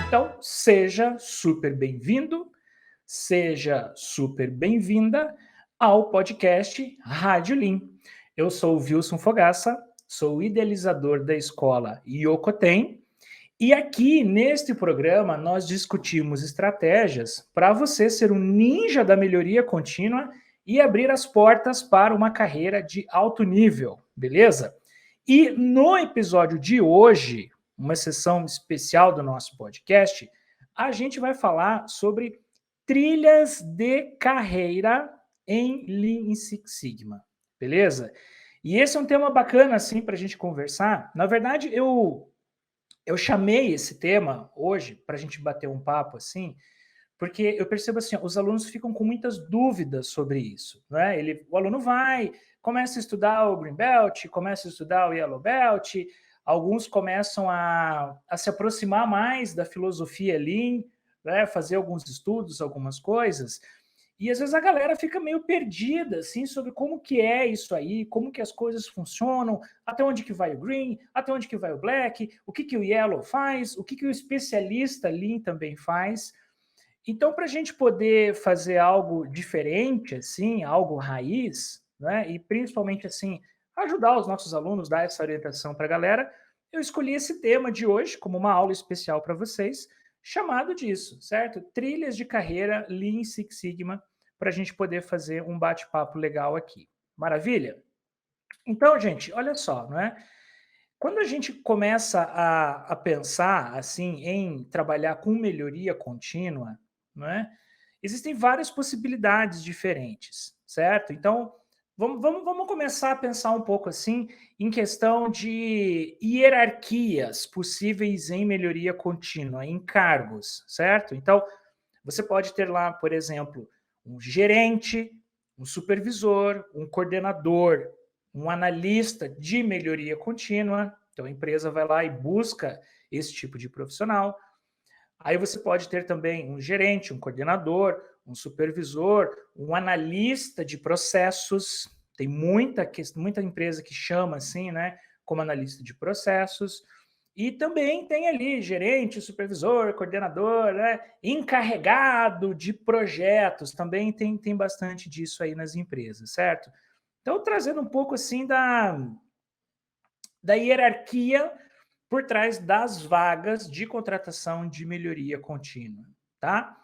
Então, seja super bem-vindo, seja super bem-vinda ao podcast Rádio Lean. Eu sou o Wilson Fogaça, sou o idealizador da escola Yokoten, e aqui neste programa nós discutimos estratégias para você ser um ninja da melhoria contínua e abrir as portas para uma carreira de alto nível, beleza? E no episódio de hoje, uma sessão especial do nosso podcast, a gente vai falar sobre trilhas de carreira em Lean Six Sigma, beleza? E esse é um tema bacana, assim, para a gente conversar. Na verdade, eu chamei esse tema hoje para a gente bater um papo, assim, porque eu percebo assim, os alunos ficam com muitas dúvidas sobre isso, né? O aluno vai, começa a estudar o Green Belt, começa a estudar o Yellow Belt, alguns começam a se aproximar mais da filosofia Lean, né? Fazer alguns estudos, algumas coisas, e às vezes a galera fica meio perdida, assim, sobre como que é isso aí, como que as coisas funcionam, até onde que vai o green, até onde que vai o black, o que que o yellow faz, o que que o especialista Lean também faz. Então, para a gente poder fazer algo diferente, assim, algo raiz, né, e principalmente, assim, ajudar os nossos alunos, dar essa orientação para a galera, eu escolhi esse tema de hoje como uma aula especial para vocês, chamado disso, certo? Trilhas de carreira Lean Six Sigma, para a gente poder fazer um bate-papo legal aqui. Maravilha? Então, gente, olha só, não é? Quando a gente começa a pensar assim em trabalhar com melhoria contínua, não é? Existem várias possibilidades diferentes, certo? Então, vamos começar a pensar um pouco assim em questão de hierarquias possíveis em melhoria contínua, em cargos, certo? Então, você pode ter lá, por exemplo, um gerente, um supervisor, um coordenador, um analista de melhoria contínua. Então a empresa vai lá e busca esse tipo de profissional. Aí você pode ter também um gerente, um coordenador, um supervisor, um analista de processos. Tem muita empresa que chama assim, né, como analista de processos. E também tem ali gerente, supervisor, coordenador, né, encarregado de projetos. Também tem bastante disso aí nas empresas, certo? Então, trazendo um pouco assim da hierarquia por trás das vagas de contratação de melhoria contínua, tá?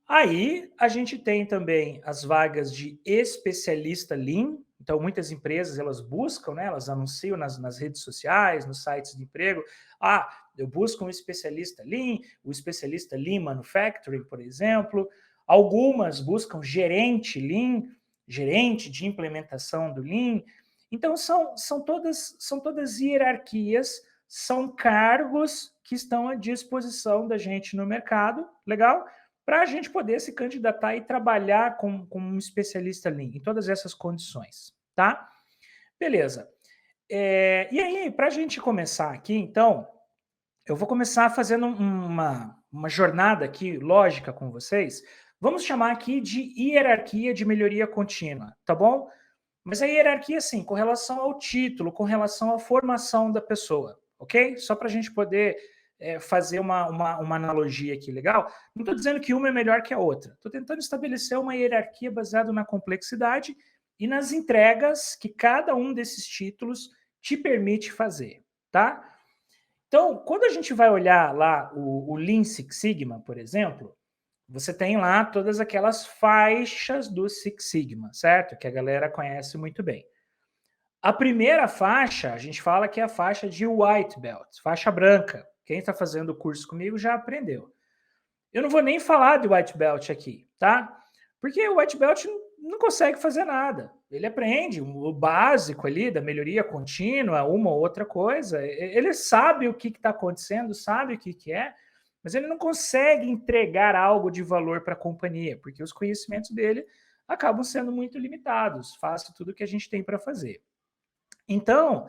Aí a gente tem também as vagas de especialista Lean. Então, muitas empresas elas buscam, né? Elas anunciam nas redes sociais, nos sites de emprego. Ah, eu busco um especialista Lean, o especialista Lean Manufacturing, por exemplo. Algumas buscam gerente Lean, gerente de implementação do Lean. Então, são todas hierarquias, são cargos que estão à disposição da gente no mercado, legal? Para a gente poder se candidatar e trabalhar com um especialista Lean, em todas essas condições, tá? Beleza. E aí, para a gente começar aqui, então, eu vou começar fazendo uma jornada aqui lógica com vocês. Vamos chamar aqui de hierarquia de melhoria contínua, tá bom? Mas a hierarquia, sim, com relação ao título, com relação à formação da pessoa, ok? Só para a gente poder fazer uma analogia aqui legal. Não estou dizendo que uma é melhor que a outra. Estou tentando estabelecer uma hierarquia baseada na complexidade e nas entregas que cada um desses títulos te permite fazer, tá? Então, quando a gente vai olhar lá o Lean Six Sigma, por exemplo, você tem lá todas aquelas faixas do Six Sigma, certo? Que a galera conhece muito bem. A primeira faixa, a gente fala que é a faixa de White Belt, faixa branca. Quem está fazendo o curso comigo já aprendeu. Eu não vou nem falar de White Belt aqui, tá? Porque o White Belt não consegue fazer nada. Ele aprende o básico ali da melhoria contínua, uma ou outra coisa. Ele sabe o que está acontecendo, sabe o que é, mas ele não consegue entregar algo de valor para a companhia, porque os conhecimentos dele acabam sendo muito limitados. Faça tudo o que a gente tem para fazer. Então,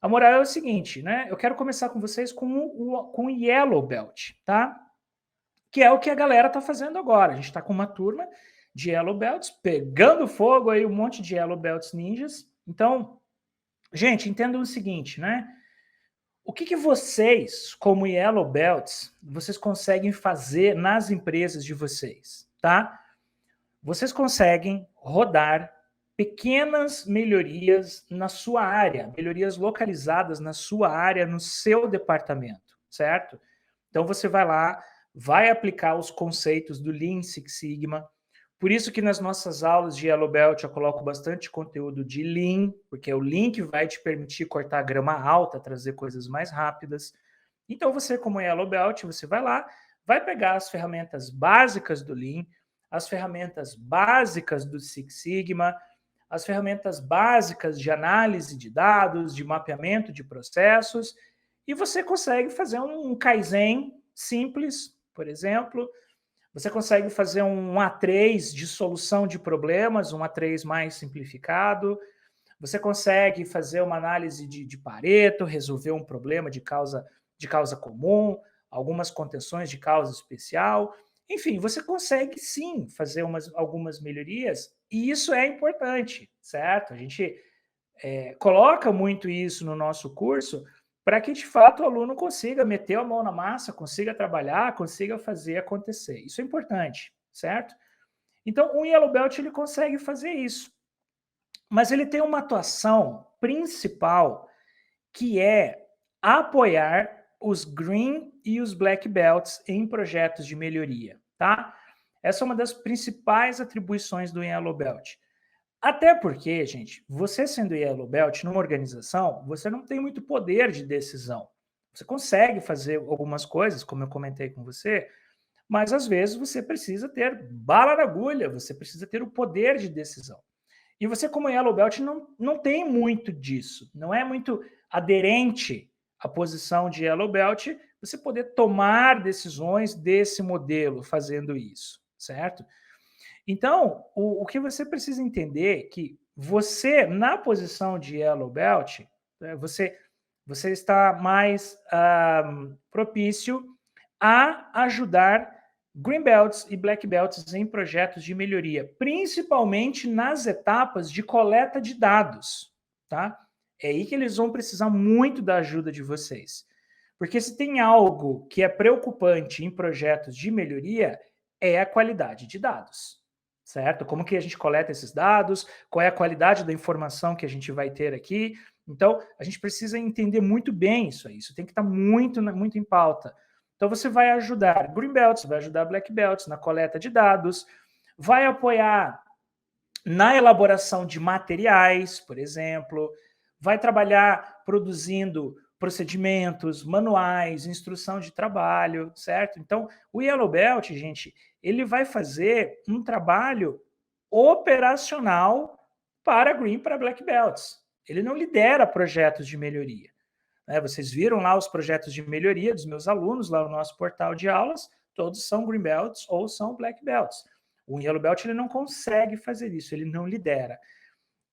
a moral é o seguinte, né? Eu quero começar com vocês com o Yellow Belt, tá? Que é o que a galera tá fazendo agora. A gente está com uma turma de Yellow Belts, pegando fogo aí, um monte de Yellow Belts ninjas. Então, Gente, entendam o seguinte, né? O que vocês, como Yellow Belts, vocês conseguem fazer nas empresas de vocês, tá? Vocês conseguem rodar pequenas melhorias na sua área, melhorias localizadas na sua área, no seu departamento, certo? Então você vai lá, vai aplicar os conceitos do Lean Six Sigma. Por isso que nas nossas aulas de Yellow Belt eu coloco bastante conteúdo de Lean, porque é o Lean que vai te permitir cortar grama alta, trazer coisas mais rápidas. Então você, como Yellow Belt, você vai lá, vai pegar as ferramentas básicas do Lean, as ferramentas básicas do Six Sigma, as ferramentas básicas de análise de dados, de mapeamento de processos, e você consegue fazer um Kaizen simples, por exemplo. Você consegue fazer um A3 de solução de problemas, um A3 mais simplificado. Você consegue fazer uma análise de Pareto, resolver um problema de causa comum, algumas contenções de causa especial. Enfim, você consegue sim fazer algumas melhorias, e isso é importante, certo? A gente coloca muito isso no nosso curso para que, de fato, o aluno consiga meter a mão na massa, consiga trabalhar, consiga fazer acontecer. Isso é importante, certo? Então, o Yellow Belt ele consegue fazer isso. Mas ele tem uma atuação principal que é apoiar os Green e os Black Belts em projetos de melhoria, tá? Essa é uma das principais atribuições do Yellow Belt. Até porque, gente, você sendo Yellow Belt numa organização, você não tem muito poder de decisão. Você consegue fazer algumas coisas, como eu comentei com você, mas às vezes você precisa ter bala na agulha, você precisa ter o poder de decisão. E você, como Yellow Belt, não tem muito disso, não é muito aderente à posição de Yellow Belt você poder tomar decisões desse modelo fazendo isso, certo? Então, o que você precisa entender é que você, na posição de Yellow Belt, você está mais propício a ajudar Green Belts e Black Belts em projetos de melhoria, principalmente nas etapas de coleta de dados, tá? É aí que eles vão precisar muito da ajuda de vocês. Porque se tem algo que é preocupante em projetos de melhoria, é a qualidade de dados, certo? Como que a gente coleta esses dados, qual é a qualidade da informação que a gente vai ter aqui. Então, a gente precisa entender muito bem isso aí, isso tem que estar muito em pauta. Então, você vai ajudar Green Belts, vai ajudar Black Belts na coleta de dados, vai apoiar na elaboração de materiais, por exemplo, vai trabalhar produzindo procedimentos, manuais, instrução de trabalho, certo? Então, o Yellow Belt, gente, ele vai fazer um trabalho operacional para Green, para Black Belts. Ele não lidera projetos de melhoria. Né? Vocês viram lá os projetos de melhoria dos meus alunos, lá no nosso portal de aulas, todos são Green Belts ou são Black Belts. O Yellow Belt ele não consegue fazer isso, ele não lidera.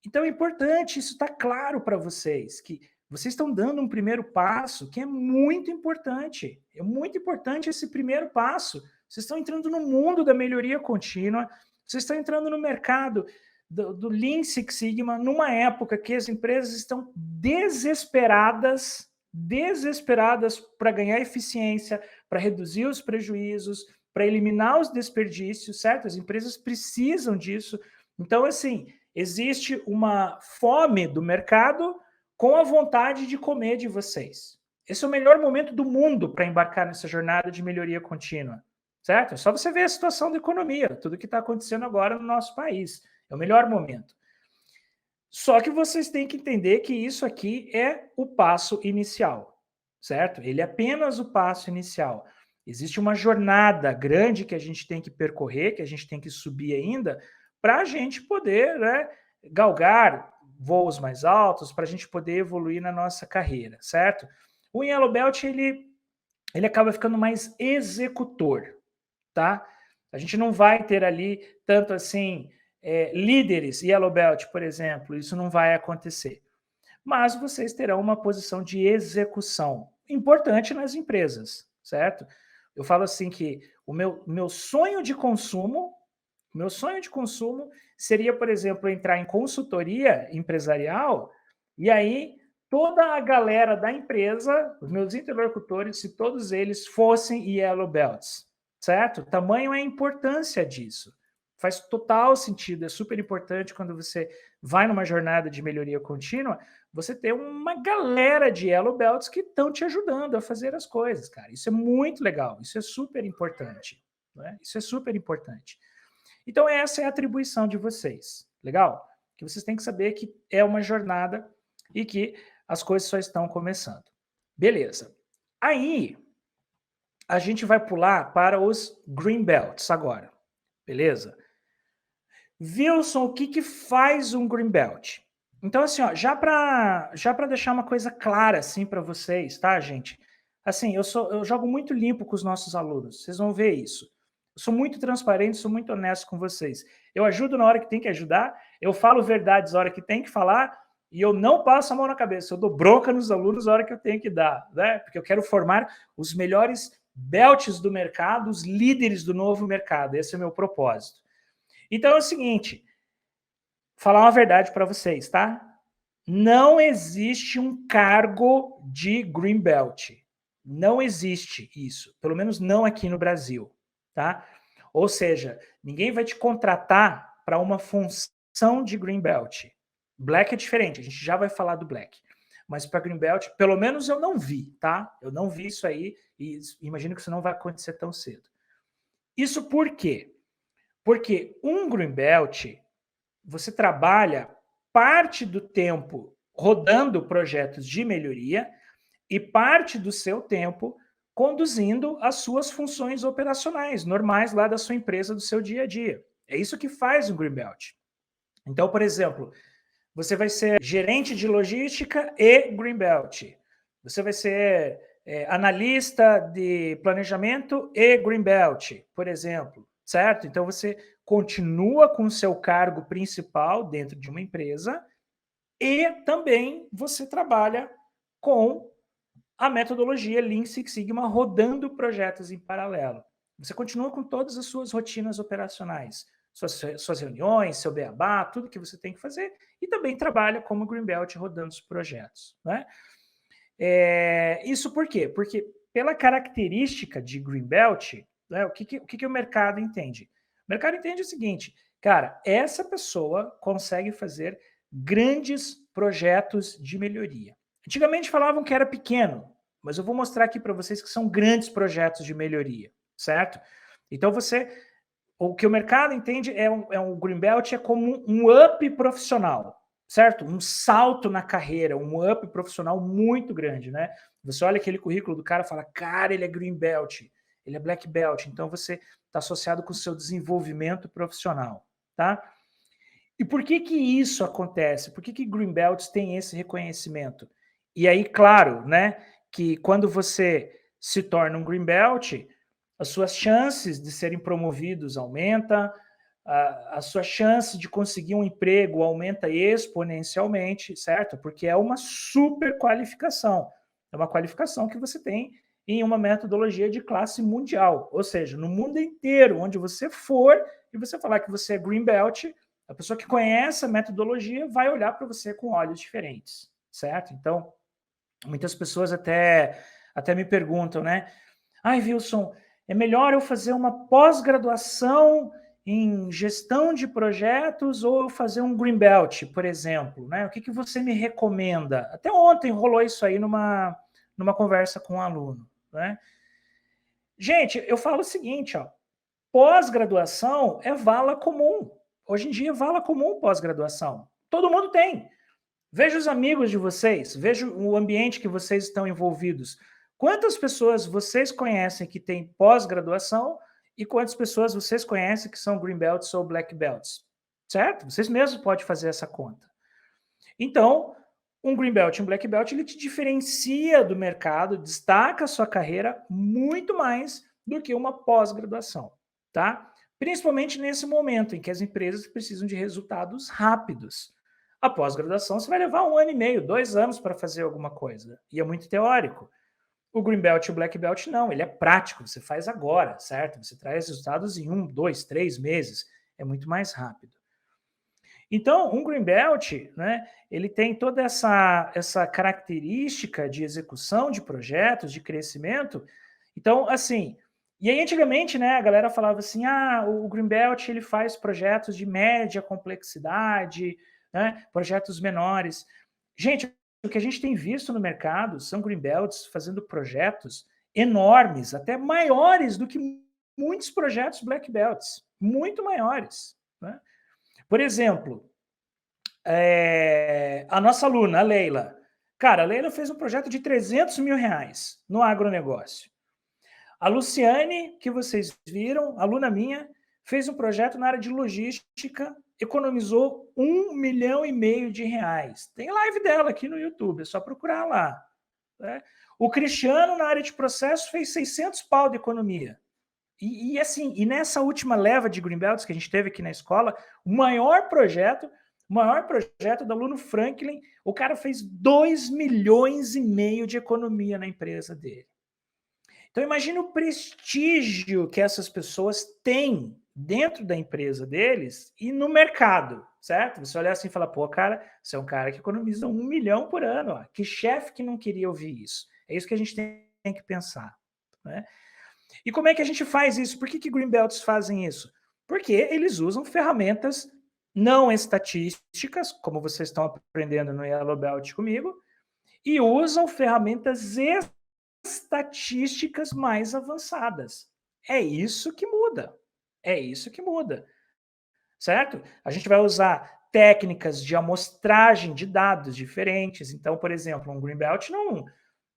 Então é importante, isso está claro para vocês, que vocês estão dando um primeiro passo que é muito importante. É muito importante esse primeiro passo. Vocês estão entrando no mundo da melhoria contínua, vocês estão entrando no mercado do Lean Six Sigma, numa época que as empresas estão desesperadas para ganhar eficiência, para reduzir os prejuízos, para eliminar os desperdícios, certo? As empresas precisam disso. Então, assim, existe uma fome do mercado com a vontade de comer de vocês. Esse é o melhor momento do mundo para embarcar nessa jornada de melhoria contínua, certo? É só você ver a situação da economia, tudo que está acontecendo agora no nosso país. É o melhor momento. Só que vocês têm que entender que isso aqui é o passo inicial, certo? Ele é apenas o passo inicial. Existe uma jornada grande que a gente tem que percorrer, que a gente tem que subir ainda, para a gente poder, né, galgar voos mais altos, para a gente poder evoluir na nossa carreira, certo? O Yellow Belt, ele acaba ficando mais executor, tá? A gente não vai ter ali tanto assim líderes, Yellow Belt, por exemplo, isso não vai acontecer. Mas vocês terão uma posição de execução importante nas empresas, certo? Eu falo assim que o meu sonho de consumo seria, por exemplo, entrar em consultoria empresarial E aí, toda a galera da empresa, os meus interlocutores, se todos eles fossem Yellow Belts, certo? Tamanho é a importância disso. Faz total sentido, é super importante quando você vai numa jornada de melhoria contínua, você ter uma galera de Yellow Belts que estão te ajudando a fazer as coisas, cara. Isso é muito legal, isso é super importante. Né? Isso é super importante. Então, essa é a atribuição de vocês. Legal? Que vocês têm que saber que é uma jornada e que as coisas só estão começando. Beleza. Aí, a gente vai pular para os Green Belts agora. Beleza? Wilson, o que, que faz um Green Belt? Então, assim, ó, já para deixar uma coisa clara assim para vocês, tá, gente? Assim, eu jogo muito limpo com os nossos alunos, vocês vão ver isso. Eu sou muito transparente, sou muito honesto com vocês. Eu ajudo na hora que tem que ajudar, eu falo verdades na hora que tem que falar, e eu não passo a mão na cabeça, eu dou bronca nos alunos na hora que eu tenho que dar, né? Porque eu quero formar os melhores belts do mercado, os líderes do novo mercado. Esse é o meu propósito. Então é o seguinte, falar uma verdade para vocês, tá? Não existe um cargo de Green Belt. Não existe isso. Pelo menos não aqui no Brasil, tá? Ou seja, ninguém vai te contratar para uma função de Green Belt. Black é diferente, a gente já vai falar do Black. Mas para Green Belt, pelo menos eu não vi, tá? Eu não vi isso aí e imagino que isso não vai acontecer tão cedo. Isso por quê? Porque um Green Belt, você trabalha parte do tempo rodando projetos de melhoria e parte do seu tempo conduzindo as suas funções operacionais normais lá da sua empresa, do seu dia a dia. É isso que faz um Green Belt. Então, por exemplo, você vai ser gerente de logística e Green Belt. Você vai ser analista de planejamento e Green Belt, por exemplo, certo? Então, você continua com o seu cargo principal dentro de uma empresa e também você trabalha com a metodologia Lean Six Sigma rodando projetos em paralelo. Você continua com todas as suas rotinas operacionais, suas reuniões, seu beabá, tudo que você tem que fazer, e também trabalha como Green Belt rodando os projetos. Né? Isso por quê? Porque pela característica de Green Belt, né, o que o mercado entende? O mercado entende o seguinte, cara, essa pessoa consegue fazer grandes projetos de melhoria. Antigamente falavam que era pequeno, mas eu vou mostrar aqui para vocês que são grandes projetos de melhoria, certo? Então o que o mercado entende é um Green Belt é como um up profissional, certo? Um salto na carreira, um up profissional muito grande, né? Você olha aquele currículo do cara e fala, cara, ele é Green Belt, ele é Black Belt, então você está associado com o seu desenvolvimento profissional, tá? E por que que isso acontece? Por que que Green Belts tem esse reconhecimento? E aí, claro, né, que quando você se torna um Green Belt, as suas chances de serem promovidos aumenta, a sua chance de conseguir um emprego aumenta exponencialmente, certo? Porque é uma super qualificação. É uma qualificação que você tem em uma metodologia de classe mundial. Ou seja, no mundo inteiro, onde você for, e você falar que você é Green Belt, a pessoa que conhece a metodologia vai olhar para você com olhos diferentes, certo? Então, muitas pessoas até me perguntam, né? Ai, Wilson, é melhor eu fazer uma pós-graduação em gestão de projetos ou eu fazer um Green Belt, por exemplo, né? O que, que você me recomenda? Até ontem rolou isso aí numa conversa com um aluno, né? Gente, eu falo o seguinte, ó, pós-graduação é vala comum. Hoje em dia, vala comum pós-graduação. Todo mundo tem. Veja os amigos de vocês, veja o ambiente que vocês estão envolvidos. Quantas pessoas vocês conhecem que têm pós-graduação e quantas pessoas vocês conhecem que são Green Belts ou Black Belts? Certo? Vocês mesmos podem fazer essa conta. Então, um Green Belt e um Black Belt, ele te diferencia do mercado, destaca a sua carreira muito mais do que uma pós-graduação, tá? Principalmente nesse momento em que as empresas precisam de resultados rápidos. A pós-graduação você vai levar 1 ano e meio, 2 anos para fazer alguma coisa, e é muito teórico. O Green Belt e o Black Belt não, ele é prático, você faz agora, certo? Você traz resultados em 1, 2, 3 meses, é muito mais rápido. Então, um Greenbelt, né, ele tem toda essa característica de execução de projetos, de crescimento. Então, assim, e aí antigamente, né, a galera falava assim, o Greenbelt ele faz projetos de média complexidade, né, projetos menores. Gente, o que a gente tem visto no mercado são Greenbelts fazendo projetos enormes, até maiores do que muitos projetos Black Belts, muito maiores, né? Por exemplo, a nossa aluna, a Leila. Cara, a Leila fez um projeto de 300 mil reais no agronegócio. A Luciane, que vocês viram, aluna minha, fez um projeto na área de logística, economizou 1,5 milhão de reais. Tem live dela aqui no YouTube, é só procurar lá. Né? O Cristiano, na área de processo, fez 600 pau de economia. Assim, e nessa última leva de Greenbelts que a gente teve aqui na escola, o maior projeto do aluno Franklin, o cara fez 2,5 milhões de economia na empresa dele. Então imagine o prestígio que essas pessoas têm dentro da empresa deles e no mercado, certo? Você olhar assim e falar, pô, cara, você é um cara que economiza 1 milhão por ano. Ó. Que chefe que não queria ouvir isso? É isso que a gente tem que pensar, né? E como é que a gente faz isso? Por que Greenbelts fazem isso? Porque eles usam ferramentas não estatísticas, como vocês estão aprendendo no Yellow Belt comigo, e usam ferramentas estatísticas mais avançadas. É isso que muda. É isso que muda. Certo? A gente vai usar técnicas de amostragem de dados diferentes. Então, por exemplo, um Greenbelt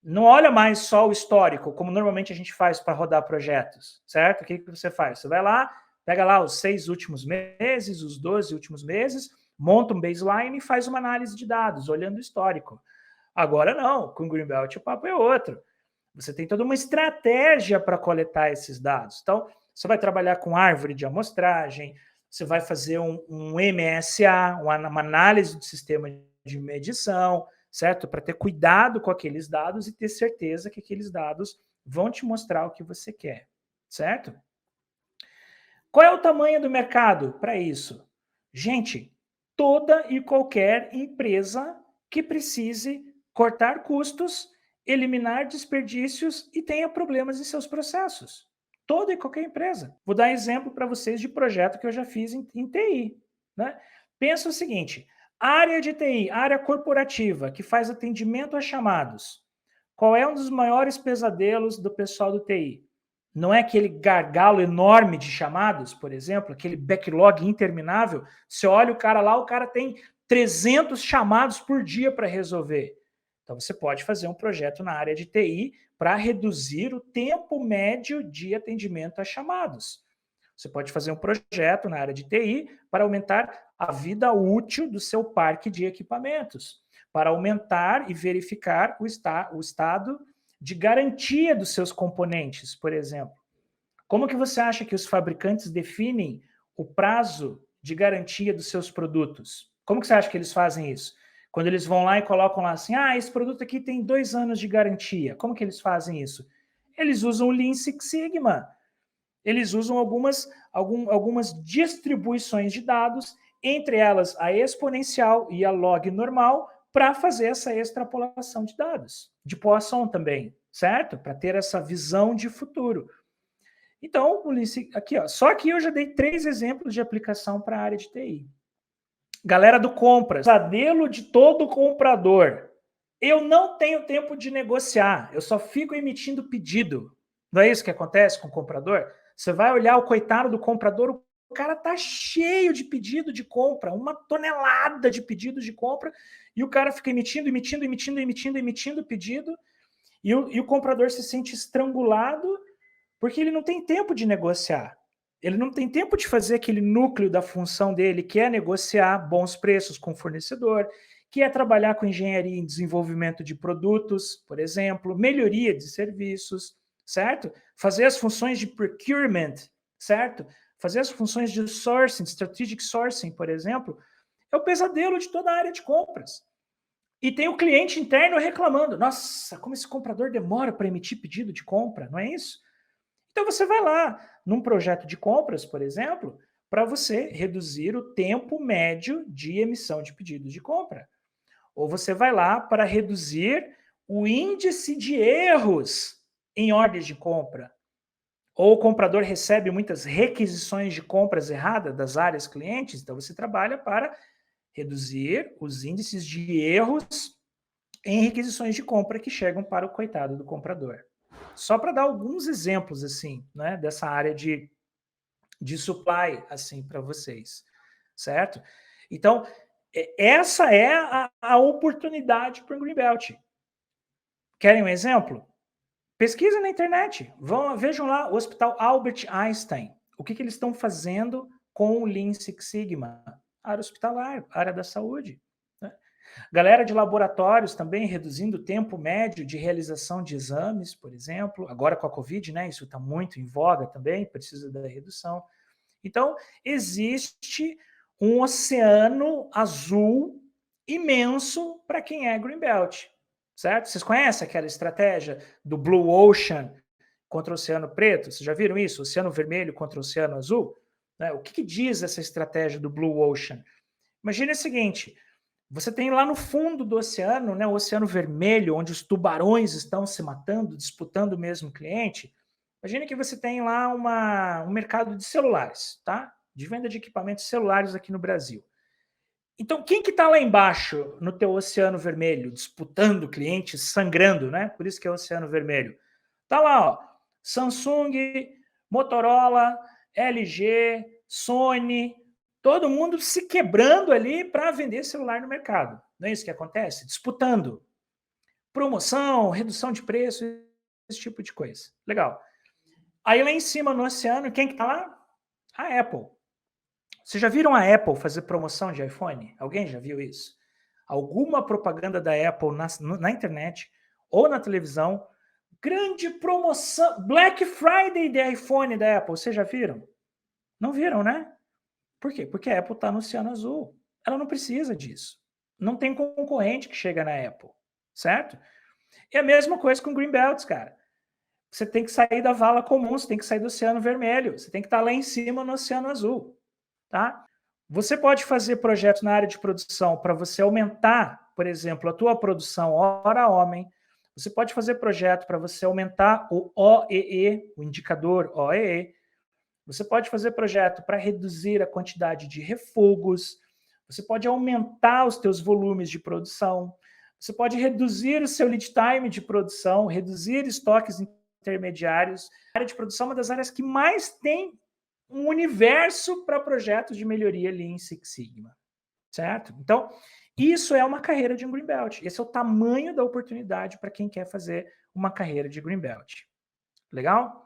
não olha mais só o histórico, como normalmente a gente faz para rodar projetos, certo? O que você faz? Você vai lá, pega lá os 6 últimos meses, os 12 últimos meses, monta um baseline e faz uma análise de dados, olhando o histórico. Agora não, com o Greenbelt o papo é outro. Você tem toda uma estratégia para coletar esses dados. Então, você vai trabalhar com árvore de amostragem, você vai fazer um MSA, uma análise do sistema de medição, certo? Para ter cuidado com aqueles dados e ter certeza que aqueles dados vão te mostrar o que você quer, certo? Qual é o tamanho do mercado para isso? Gente, toda e qualquer empresa que precise cortar custos, eliminar desperdícios e tenha problemas em seus processos. Toda e qualquer empresa. Vou dar exemplo para vocês de projeto que eu já fiz em TI. Né? Pensa o seguinte, área de TI, área corporativa, que faz atendimento a chamados. Qual é um dos maiores pesadelos do pessoal do TI? Não é aquele gargalo enorme de chamados, por exemplo, aquele backlog interminável. Você olha o cara lá, o cara tem 300 chamados por dia para resolver. Então, você pode fazer um projeto na área de TI para reduzir o tempo médio de atendimento a chamados. Você pode fazer um projeto na área de TI para aumentar a vida útil do seu parque de equipamentos, para aumentar e verificar o estado de garantia dos seus componentes, por exemplo. Como que você acha que os fabricantes definem o prazo de garantia dos seus produtos? Como que você acha que eles fazem isso? Quando eles vão lá e colocam lá assim, esse produto aqui tem 2 anos de garantia. Como que eles fazem isso? Eles usam o Lean Six Sigma. Eles usam algumas distribuições de dados, entre elas a exponencial e a log normal, para fazer essa extrapolação de dados. De Poisson também, certo? Para ter essa visão de futuro. Então, aqui, ó, só aqui eu já dei 3 exemplos de aplicação para a área de TI. Galera do compras, pesadelo de todo comprador. Eu não tenho tempo de negociar, eu só fico emitindo pedido. Não é isso que acontece com o comprador? Você vai olhar o coitado do comprador, o cara tá cheio de pedido de compra, uma tonelada de pedidos de compra, e o cara fica emitindo pedido, e o comprador se sente estrangulado porque ele não tem tempo de negociar. Ele não tem tempo de fazer aquele núcleo da função dele, que é negociar bons preços com o fornecedor, que é trabalhar com engenharia em desenvolvimento de produtos, por exemplo, melhoria de serviços, certo? Fazer as funções de procurement, certo? Fazer as funções de sourcing, strategic sourcing, por exemplo, é o pesadelo de toda a área de compras. E tem o cliente interno reclamando, nossa, como esse comprador demora para emitir pedido de compra, não é isso? Então você vai lá, num projeto de compras, por exemplo, para você reduzir o tempo médio de emissão de pedidos de compra. Ou você vai lá para reduzir o índice de erros em ordens de compra. Ou o comprador recebe muitas requisições de compras erradas das áreas clientes, então você trabalha para reduzir os índices de erros em requisições de compra que chegam para o coitado do comprador. Só para dar alguns exemplos assim, né, dessa área de supply assim para vocês, certo? Então, essa é a oportunidade para o Greenbelt. Querem um exemplo? Pesquisa na internet. Vejam lá o Hospital Albert Einstein. O que eles estão fazendo com o Lean Six Sigma? Área hospitalar, área da saúde. Né? Galera de laboratórios também reduzindo o tempo médio de realização de exames, por exemplo. Agora com a Covid, né? Isso está muito em voga também, precisa da redução. Então, existe um oceano azul imenso para quem é Greenbelt, certo? Vocês conhecem aquela estratégia do Blue Ocean contra o Oceano Preto? Vocês já viram isso? Oceano Vermelho contra o Oceano Azul? Né? O que diz essa estratégia do Blue Ocean? Imagine o seguinte, você tem lá no fundo do oceano, né, o Oceano Vermelho, onde os tubarões estão se matando, disputando o mesmo cliente. Imagine que você tem lá um mercado de celulares, tá? De venda de equipamentos celulares aqui no Brasil. Então, quem que está lá embaixo no teu Oceano Vermelho, disputando clientes, sangrando, né? Por isso que é o Oceano Vermelho. Tá lá, ó, Samsung, Motorola, LG, Sony, todo mundo se quebrando ali para vender celular no mercado. Não é isso que acontece? Disputando. Promoção, redução de preço, esse tipo de coisa. Legal. Aí lá em cima no oceano, quem que tá lá? A Apple. Vocês já viram a Apple fazer promoção de iPhone? Alguém já viu isso? Alguma propaganda da Apple na internet ou na televisão? Grande promoção, Black Friday de iPhone da Apple. Vocês já viram? Não viram, né? Por quê? Porque a Apple está no Oceano Azul. Ela não precisa disso. Não tem concorrente que chega na Apple, certo? É a mesma coisa com Greenbelts, cara. Você tem que sair da vala comum, você tem que sair do Oceano Vermelho, você tem que estar lá em cima no Oceano Azul, tá? Você pode fazer projetos na área de produção para você aumentar, por exemplo, a tua produção hora-homem. Você pode fazer projeto para você aumentar o OEE, o indicador OEE. Você pode fazer projeto para reduzir a quantidade de refugos. Você pode aumentar os teus volumes de produção. Você pode reduzir o seu lead time de produção, reduzir estoques intermediários. A área de produção é uma das áreas que mais tem um universo para projetos de melhoria Lean Six Sigma, certo? Então, isso é uma carreira de um Greenbelt. Esse é o tamanho da oportunidade para quem quer fazer uma carreira de Greenbelt. Legal?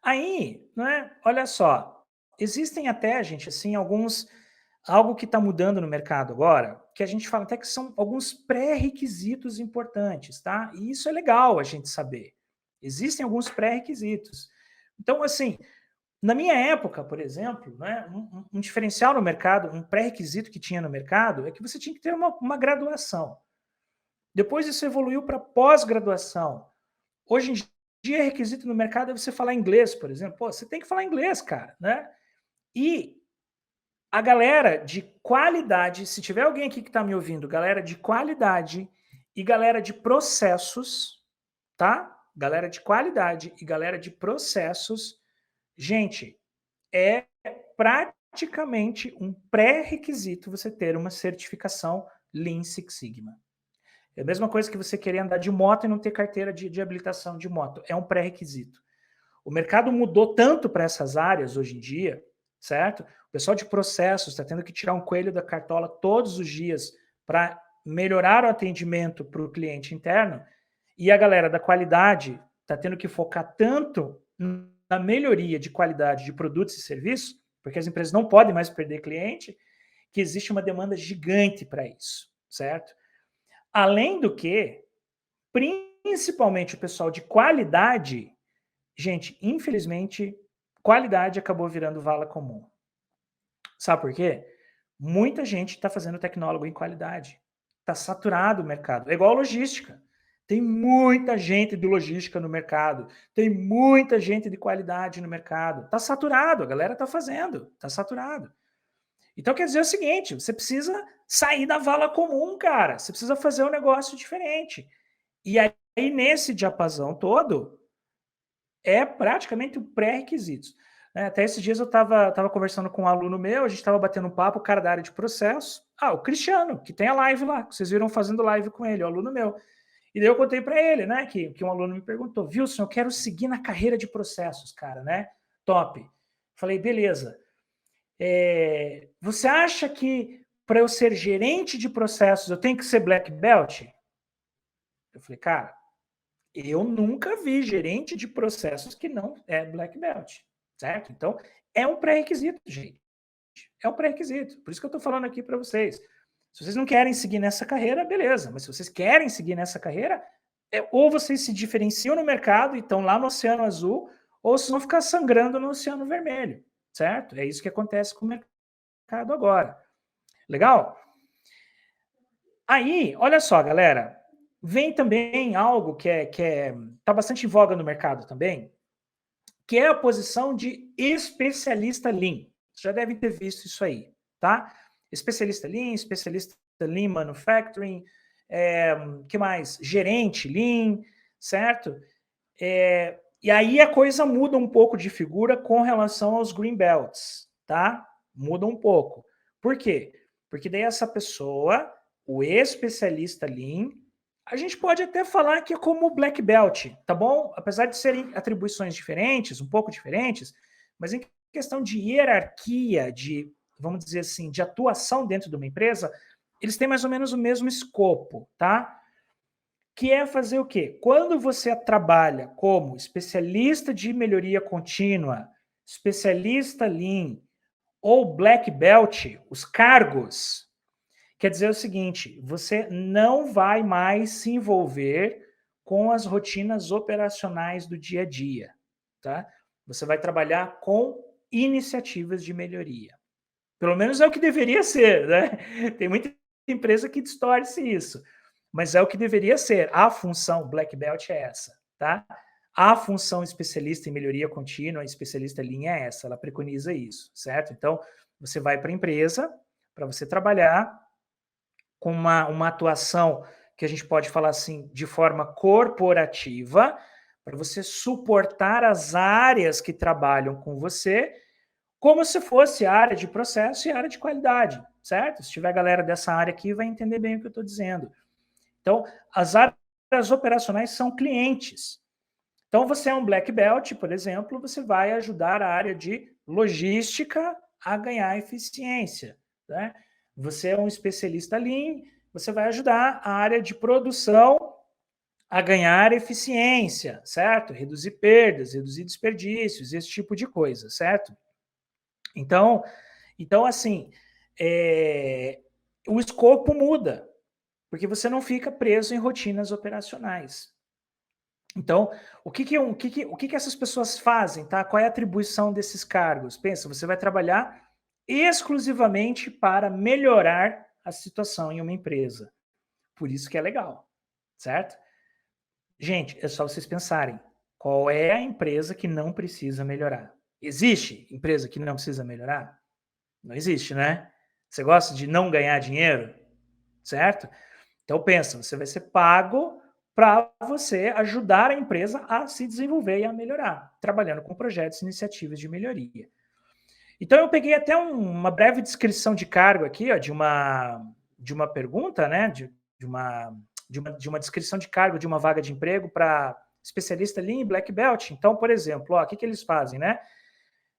Aí, né, olha só, existem até, gente, assim, algo que está mudando no mercado agora, que a gente fala até que são alguns pré-requisitos importantes, tá? E isso é legal a gente saber. Existem alguns pré-requisitos. Então, assim, na minha época, por exemplo, né, um diferencial no mercado, um pré-requisito que tinha no mercado é que você tinha que ter uma graduação. Depois isso evoluiu para pós-graduação. Hoje em dia, requisito no mercado é você falar inglês, por exemplo. Pô, você tem que falar inglês, cara, né? E a galera de qualidade, se tiver alguém aqui que está me ouvindo, galera de qualidade e galera de processos, tá? Galera de qualidade e galera de processos, gente, é praticamente um pré-requisito você ter uma certificação Lean Six Sigma. É a mesma coisa que você querer andar de moto e não ter carteira de habilitação de moto. É um pré-requisito. O mercado mudou tanto para essas áreas hoje em dia, certo? O pessoal de processos está tendo que tirar um coelho da cartola todos os dias para melhorar o atendimento para o cliente interno, e a galera da qualidade está tendo que focar tanto na melhoria de qualidade de produtos e serviços, porque as empresas não podem mais perder cliente, que existe uma demanda gigante para isso, certo? Além do que, principalmente o pessoal de qualidade, gente, infelizmente, qualidade acabou virando vala comum. Sabe por quê? Muita gente está fazendo tecnólogo em qualidade. Está saturado o mercado. É igual a logística. Tem muita gente de logística no mercado, tem muita gente de qualidade no mercado. Está saturado, a galera está fazendo, está saturado. Então quer dizer o seguinte, você precisa sair da vala comum, cara. Você precisa fazer um negócio diferente. E aí nesse diapasão todo, é praticamente o pré-requisitos. Até esses dias eu estava conversando com um aluno meu, a gente estava batendo um papo, o cara da área de processo. O Cristiano, que tem a live lá, que vocês viram fazendo live com ele, o aluno meu. E daí eu contei para ele, né, que um aluno me perguntou, Wilson, eu quero seguir na carreira de processos, cara, né? Top. Falei, beleza. Você acha que para eu ser gerente de processos eu tenho que ser black belt? Eu falei, cara, eu nunca vi gerente de processos que não é black belt, certo? Então, é um pré-requisito, gente. É um pré-requisito. Por isso que eu estou falando aqui para vocês. Se vocês não querem seguir nessa carreira, beleza. Mas se vocês querem seguir nessa carreira, ou vocês se diferenciam no mercado e estão lá no Oceano Azul, ou vocês vão ficar sangrando no Oceano Vermelho, certo? É isso que acontece com o mercado agora. Legal? Aí, olha só, galera. Vem também algo que tá bastante em voga no mercado também, que é a posição de especialista Lean. Vocês já devem ter visto isso aí, tá? Especialista Lean Manufacturing, que mais? Gerente Lean, certo? E aí a coisa muda um pouco de figura com relação aos Green Belts, tá? Muda um pouco. Por quê? Porque daí essa pessoa, o especialista Lean, a gente pode até falar que é como Black Belt, tá bom? Apesar de serem atribuições diferentes, um pouco diferentes, mas em questão de hierarquia, de, vamos dizer assim, de atuação dentro de uma empresa, eles têm mais ou menos o mesmo escopo, tá? Que é fazer o quê? Quando você trabalha como especialista de melhoria contínua, especialista Lean ou Black Belt, os cargos, quer dizer o seguinte, você não vai mais se envolver com as rotinas operacionais do dia a dia, tá? Você vai trabalhar com iniciativas de melhoria. Pelo menos é o que deveria ser, né? Tem muita empresa que distorce isso, mas é o que deveria ser. A função Black Belt é essa, tá? A função especialista em melhoria contínua, especialista Lean é essa, ela preconiza isso, certo? Então, você vai para a empresa para você trabalhar com uma atuação que a gente pode falar assim, de forma corporativa, para você suportar as áreas que trabalham com você, como se fosse a área de processo e a área de qualidade, certo? Se tiver galera dessa área aqui, vai entender bem o que eu estou dizendo. Então, as áreas operacionais são clientes. Então, você é um Black Belt, por exemplo, você vai ajudar a área de logística a ganhar eficiência, né? Você é um especialista Lean, você vai ajudar a área de produção a ganhar eficiência, certo? Reduzir perdas, reduzir desperdícios, esse tipo de coisa, certo? Então assim, o escopo muda, porque você não fica preso em rotinas operacionais. Então, o que essas pessoas fazem, tá? Qual é a atribuição desses cargos? Pensa, você vai trabalhar exclusivamente para melhorar a situação em uma empresa. Por isso que é legal, certo? Gente, é só vocês pensarem, qual é a empresa que não precisa melhorar? Existe empresa que não precisa melhorar? Não existe, né? Você gosta de não ganhar dinheiro, certo? Então pensa, você vai ser pago para você ajudar a empresa a se desenvolver e a melhorar, trabalhando com projetos e iniciativas de melhoria. Então eu peguei até uma breve descrição de cargo aqui, ó, de uma pergunta, né? De uma descrição de cargo de uma vaga de emprego para especialista Lean e Black Belt. Então, por exemplo, ó, o que eles fazem, né?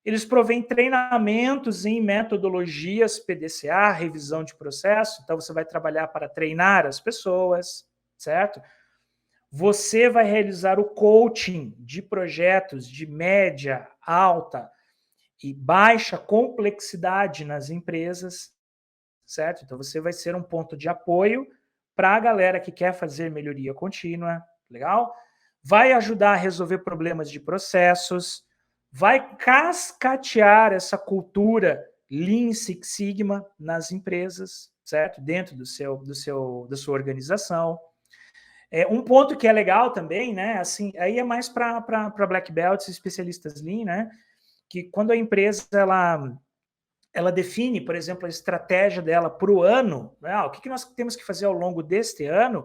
Eles provêm treinamentos em metodologias PDCA, revisão de processo. Então, você vai trabalhar para treinar as pessoas, certo? Você vai realizar o coaching de projetos de média, alta e baixa complexidade nas empresas, certo? Então, você vai ser um ponto de apoio para a galera que quer fazer melhoria contínua, legal? Vai ajudar a resolver problemas de processos, vai cascatear essa cultura Lean Six Sigma nas empresas, certo? Dentro da sua organização. Um ponto que é legal também, né? Assim, aí é mais para Black Belts e especialistas Lean, né? Que quando a empresa ela define, por exemplo, a estratégia dela para o ano, né? O que nós temos que fazer ao longo deste ano,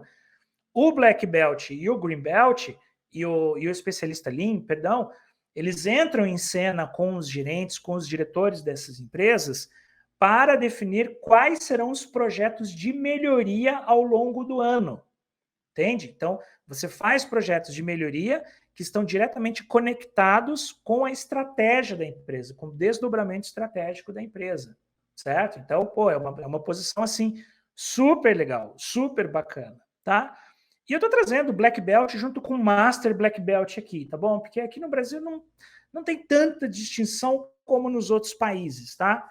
o Black Belt e o Green Belt e o especialista Lean, perdão, eles entram em cena com os gerentes, com os diretores dessas empresas, para definir quais serão os projetos de melhoria ao longo do ano. Entende? Então, você faz projetos de melhoria que estão diretamente conectados com a estratégia da empresa, com o desdobramento estratégico da empresa, certo? Então, pô, é uma posição, assim, super legal, super bacana, tá? E eu tô trazendo Black Belt junto com Master Black Belt aqui, tá bom? Porque aqui no Brasil não tem tanta distinção como nos outros países, tá?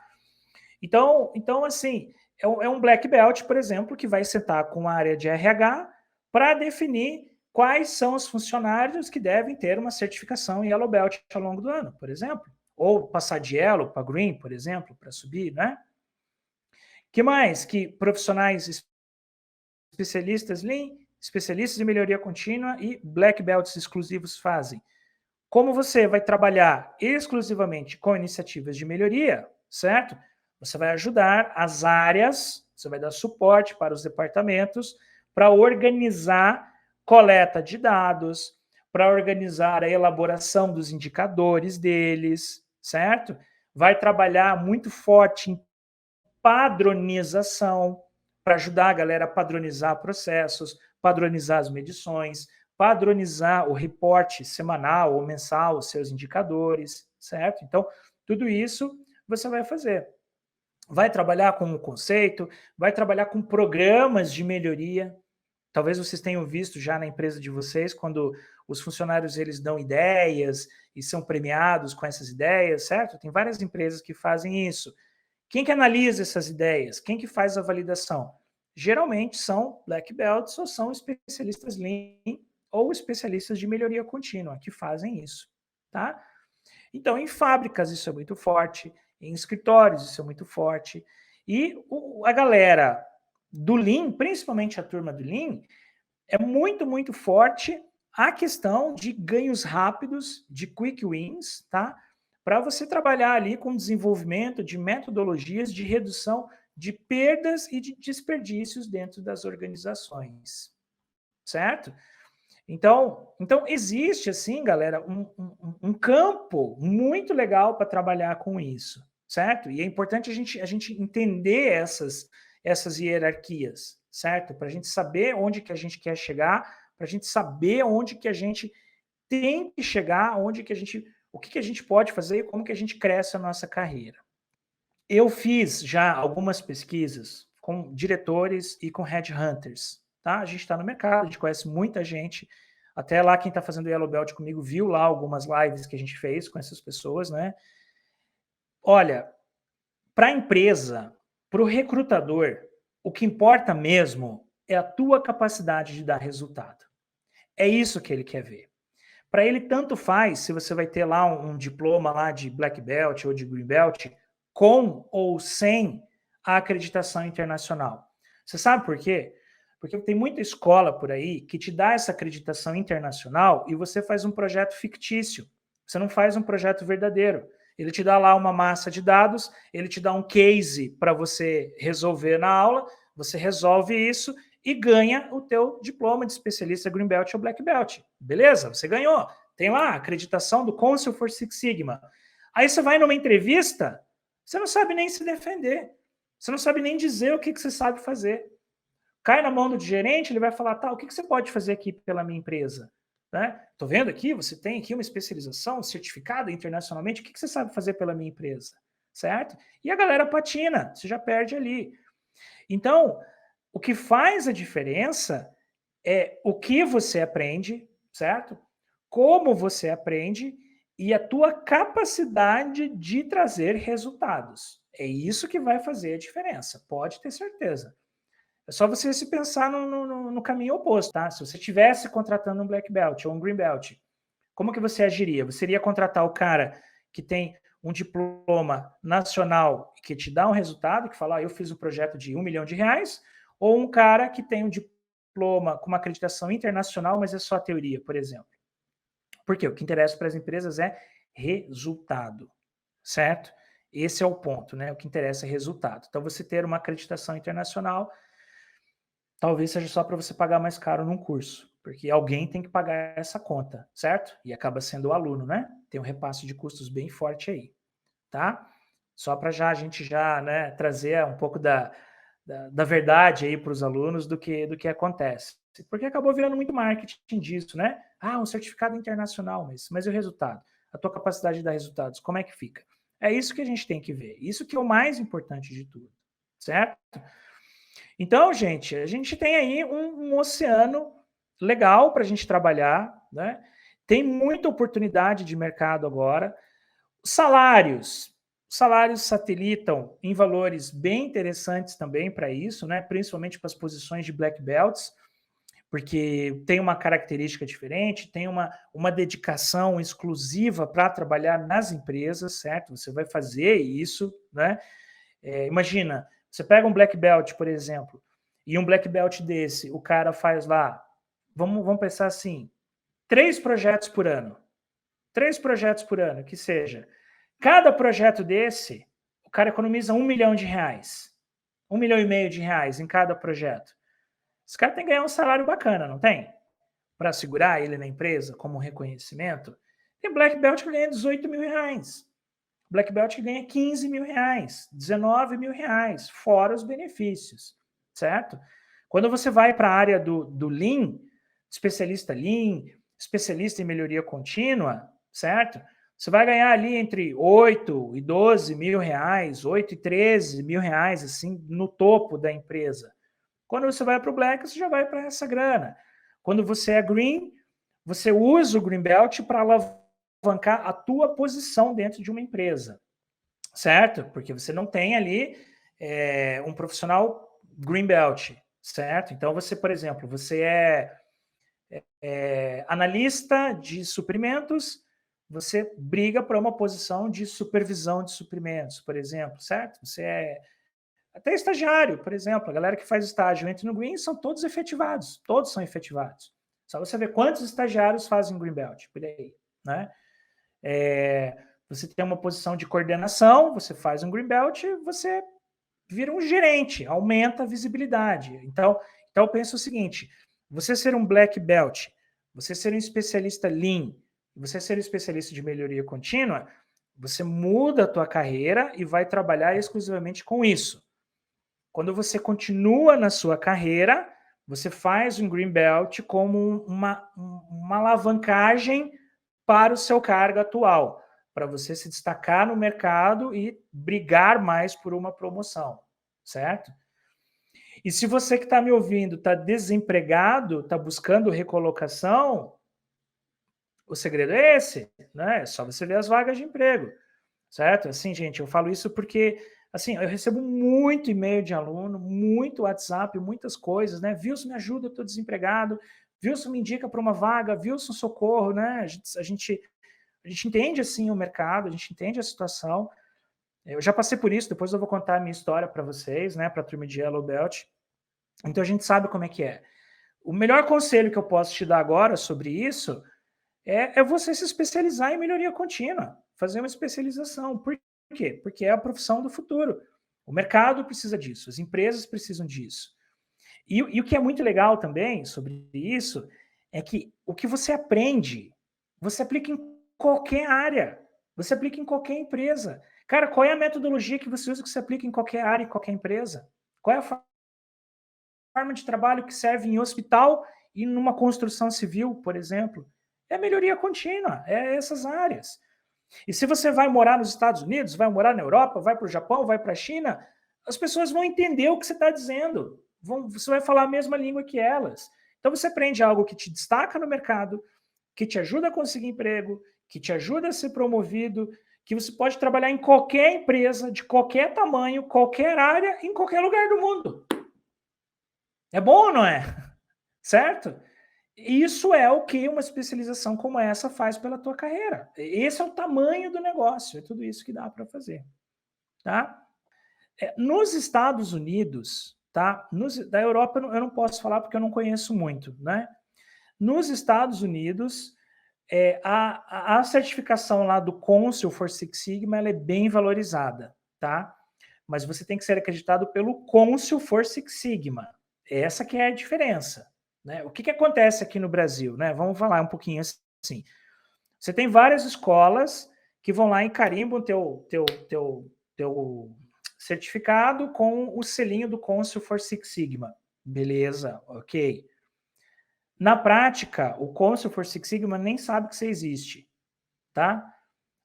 Então assim, é um Black Belt, por exemplo, que vai sentar com a área de RH para definir quais são os funcionários que devem ter uma certificação em Yellow Belt ao longo do ano, por exemplo. Ou passar de Yellow para Green, por exemplo, para subir, né? Que mais que profissionais especialistas Lean, especialistas em melhoria contínua e Black Belts exclusivos fazem? Como você vai trabalhar exclusivamente com iniciativas de melhoria, certo? Você vai ajudar as áreas, você vai dar suporte para os departamentos para organizar coleta de dados, para organizar a elaboração dos indicadores deles, certo? Vai trabalhar muito forte em padronização, para ajudar a galera a padronizar processos, padronizar as medições, padronizar o reporte semanal ou mensal, os seus indicadores, certo? Então, tudo isso você vai fazer. Vai trabalhar com o conceito, vai trabalhar com programas de melhoria. Talvez vocês tenham visto já na empresa de vocês, quando os funcionários eles dão ideias e são premiados com essas ideias, certo? Tem várias empresas que fazem isso. Quem que analisa essas ideias? Quem que faz a validação? Geralmente são Black Belts ou são especialistas Lean ou especialistas de melhoria contínua que fazem isso, tá? Então, em fábricas isso é muito forte, em escritórios isso é muito forte, e a galera do Lean, principalmente a turma do Lean, é muito, muito forte a questão de ganhos rápidos, de quick wins, tá? Para você trabalhar ali com desenvolvimento de metodologias de redução de perdas e de desperdícios dentro das organizações, certo? Então existe, assim, galera, um campo muito legal para trabalhar com isso, certo? E é importante a gente entender essas hierarquias, certo? Para a gente saber onde que a gente quer chegar, para a gente saber onde que a gente tem que chegar, onde que a gente, o que a gente pode fazer e como que a gente cresce a nossa carreira. Eu fiz já algumas pesquisas com diretores e com headhunters, tá? A gente está no mercado, a gente conhece muita gente. Até lá, quem está fazendo Yellow Belt comigo viu lá algumas lives que a gente fez com essas pessoas, né? Olha, para a empresa, para o recrutador, o que importa mesmo é a tua capacidade de dar resultado. É isso que ele quer ver. Para ele, tanto faz se você vai ter lá um diploma lá de Black Belt ou de Green Belt, com ou sem a acreditação internacional. Você sabe por quê? Porque tem muita escola por aí que te dá essa acreditação internacional e você faz um projeto fictício. Você não faz um projeto verdadeiro. Ele te dá lá uma massa de dados, ele te dá um case para você resolver na aula, você resolve isso e ganha o teu diploma de especialista Green Belt ou Black Belt. Beleza? Você ganhou. Tem lá a acreditação do Council for Six Sigma. Aí você vai numa entrevista, você não sabe nem se defender. Você não sabe nem dizer o que você sabe fazer. Cai na mão do gerente, ele vai falar, tá, o que você pode fazer aqui pela minha empresa? Né? Tô vendo aqui, você tem aqui uma especialização certificada internacionalmente, o que você sabe fazer pela minha empresa? Certo? E a galera patina, você já perde ali. Então, o que faz a diferença é o que você aprende, certo? Como você aprende e a tua capacidade de trazer resultados. É isso que vai fazer a diferença, pode ter certeza. É só você se pensar no caminho oposto, tá? Se você estivesse contratando um Black Belt ou um Green Belt, como que você agiria? Você iria contratar o cara que tem um diploma nacional que te dá um resultado, que fala, eu fiz um projeto de R$1 milhão, ou um cara que tem um diploma diploma com uma acreditação internacional, mas é só teoria, por exemplo. Porque o que interessa para as empresas é resultado, certo? Esse é o ponto, né? O que interessa é resultado. Então, você ter uma acreditação internacional talvez seja só para você pagar mais caro num curso, porque alguém tem que pagar essa conta, certo? E acaba sendo o aluno, né? Tem um repasse de custos bem forte aí, tá? Só para a gente já, né, trazer um pouco da verdade aí para os alunos do que acontece. Porque acabou virando muito marketing disso, né? Ah, um certificado internacional, mas e o resultado? A tua capacidade de dar resultados, como é que fica? É isso que a gente tem que ver. Isso que é o mais importante de tudo, certo? Então, gente, a gente tem aí um oceano legal para a gente trabalhar, né? Tem muita oportunidade de mercado agora. Salários satelitam em valores bem interessantes também para isso, né? Principalmente para as posições de black belts, porque tem uma característica diferente, tem uma dedicação exclusiva para trabalhar nas empresas, certo? Você vai fazer isso, né? Imagina, você pega um black belt, por exemplo, e um black belt desse, o cara faz lá, vamos pensar assim, 3 projetos por ano. 3 projetos por ano, que seja. Cada projeto desse, o cara economiza R$1 milhão. R$1,5 milhão em cada projeto. Esse cara tem que ganhar um salário bacana, não tem? Para segurar ele na empresa como reconhecimento. Tem black belt que ganha R$18 mil. Black belt que ganha R$15 mil, R$19 mil, fora os benefícios, certo? Quando você vai para a área do Lean, especialista em melhoria contínua, certo? Você vai ganhar ali entre 8 e 12 mil reais, 8 e 13 mil reais, assim, no topo da empresa. Quando você vai para o Black, você já vai para essa grana. Quando você é Green, você usa o Green Belt para alavancar a tua posição dentro de uma empresa, certo? Porque você não tem ali um profissional Green Belt, certo? Então você, por exemplo, você é analista de suprimentos, você briga para uma posição de supervisão de suprimentos, por exemplo, certo? Você é até estagiário, por exemplo, a galera que faz estágio entra no Green são todos efetivados, todos são efetivados. Só você ver quantos estagiários fazem Green Belt, por aí, né? Você tem uma posição de coordenação, você faz um Green Belt, você vira um gerente, aumenta a visibilidade. Então eu penso o seguinte, você ser um Black Belt, você ser um especialista Lean, você ser um especialista de melhoria contínua, você muda a tua carreira e vai trabalhar exclusivamente com isso. Quando você continua na sua carreira, você faz um Green Belt como uma alavancagem para o seu cargo atual, para você se destacar no mercado e brigar mais por uma promoção, certo? E se você que está me ouvindo está desempregado, está buscando recolocação, o segredo é esse, né? É só você ver as vagas de emprego, certo? Assim, gente, eu falo isso porque assim, eu recebo muito e-mail de aluno, muito WhatsApp, muitas coisas, né? Wilson, me ajuda, eu estou desempregado. Wilson, me indica para uma vaga. Wilson, socorro, né? A gente entende, assim, o mercado, a gente entende a situação. Eu já passei por isso, depois eu vou contar a minha história para vocês, né? Para a turma de Yellow Belt. Então, a gente sabe como é que é. O melhor conselho que eu posso te dar agora sobre isso é você se especializar em melhoria contínua, fazer uma especialização. Por quê? Porque é a profissão do futuro. O mercado precisa disso, as empresas precisam disso. E o que é muito legal também sobre isso é que o que você aprende, você aplica em qualquer área, você aplica em qualquer empresa. Cara, qual é a metodologia que você usa que você aplica em qualquer área, em qualquer empresa? Qual é a forma de trabalho que serve em hospital e numa construção civil, por exemplo? É melhoria contínua, é essas áreas. E se você vai morar nos Estados Unidos, vai morar na Europa, vai para o Japão, vai para a China, as pessoas vão entender o que você está dizendo. Você vai falar a mesma língua que elas. Então você aprende algo que te destaca no mercado, que te ajuda a conseguir emprego, que te ajuda a ser promovido, que você pode trabalhar em qualquer empresa, de qualquer tamanho, qualquer área, em qualquer lugar do mundo. É bom ou não é? Certo? Isso é o que uma especialização como essa faz pela tua carreira. Esse é o tamanho do negócio, é tudo isso que dá para fazer. Tá? Nos Estados Unidos, tá? Da Europa eu não posso falar porque eu não conheço muito, né? Nos Estados Unidos, a certificação lá do Council for Six Sigma ela é bem valorizada, tá? Mas você tem que ser acreditado pelo Council for Six Sigma. Essa que é a diferença, né? O que acontece aqui no Brasil, né? Vamos falar um pouquinho assim. Você tem várias escolas que vão lá e carimbam teu certificado com o selinho do Council for Six Sigma. Beleza, ok. Na prática, o Council for Six Sigma nem sabe que você existe, tá?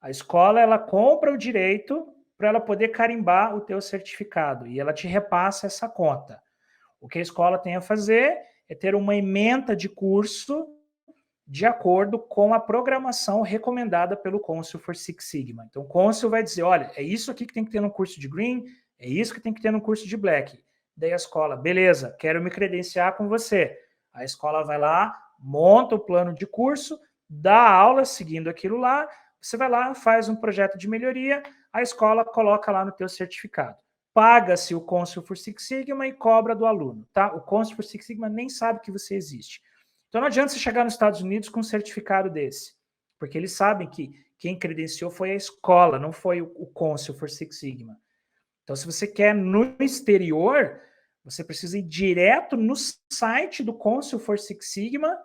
A escola, ela compra o direito para ela poder carimbar o teu certificado e ela te repassa essa conta. O que a escola tem a fazer é ter uma ementa de curso de acordo com a programação recomendada pelo Council for Six Sigma. Então, o Council vai dizer, olha, é isso aqui que tem que ter no curso de Green, é isso que tem que ter no curso de Black. Daí a escola, beleza, quero me credenciar com você. A escola vai lá, monta o plano de curso, dá aula seguindo aquilo lá, você vai lá, faz um projeto de melhoria, a escola coloca lá no teu certificado. Paga-se o Council for Six Sigma e cobra do aluno, tá? O Council for Six Sigma nem sabe que você existe. Então não adianta você chegar nos Estados Unidos com um certificado desse, porque eles sabem que quem credenciou foi a escola, não foi o Council for Six Sigma. Então se você quer no exterior, você precisa ir direto no site do Council for Six Sigma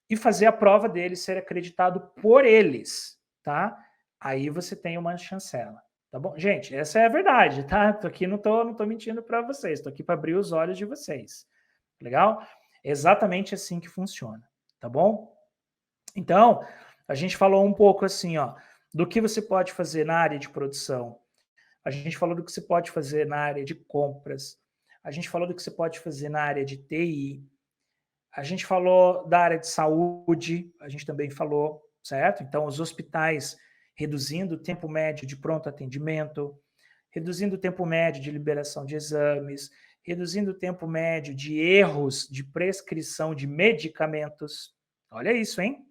e fazer a prova dele ser acreditado por eles, tá? Aí você tem uma chancela, tá bom? Gente, essa é a verdade, tá? Tô aqui, não tô mentindo para vocês, tô aqui para abrir os olhos de vocês. Legal? É exatamente assim que funciona, tá bom? Então, a gente falou um pouco assim, ó, do que você pode fazer na área de produção. A gente falou do que você pode fazer na área de compras. A gente falou do que você pode fazer na área de TI. A gente falou da área de saúde, a gente também falou, certo? Então, os hospitais reduzindo o tempo médio de pronto atendimento, reduzindo o tempo médio de liberação de exames, reduzindo o tempo médio de erros de prescrição de medicamentos. Olha isso, hein?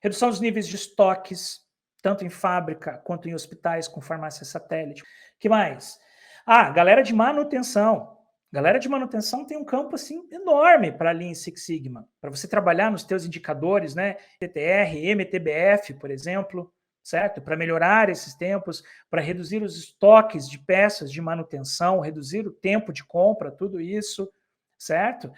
Redução dos níveis de estoques, tanto em fábrica quanto em hospitais com farmácia satélite. Que mais? Ah, galera de manutenção. Galera de manutenção tem um campo assim enorme para a Lean Six Sigma, para você trabalhar nos teus indicadores, né? TTR, MTBF, por exemplo, certo? Para melhorar esses tempos, para reduzir os estoques de peças de manutenção, reduzir o tempo de compra, tudo isso, certo?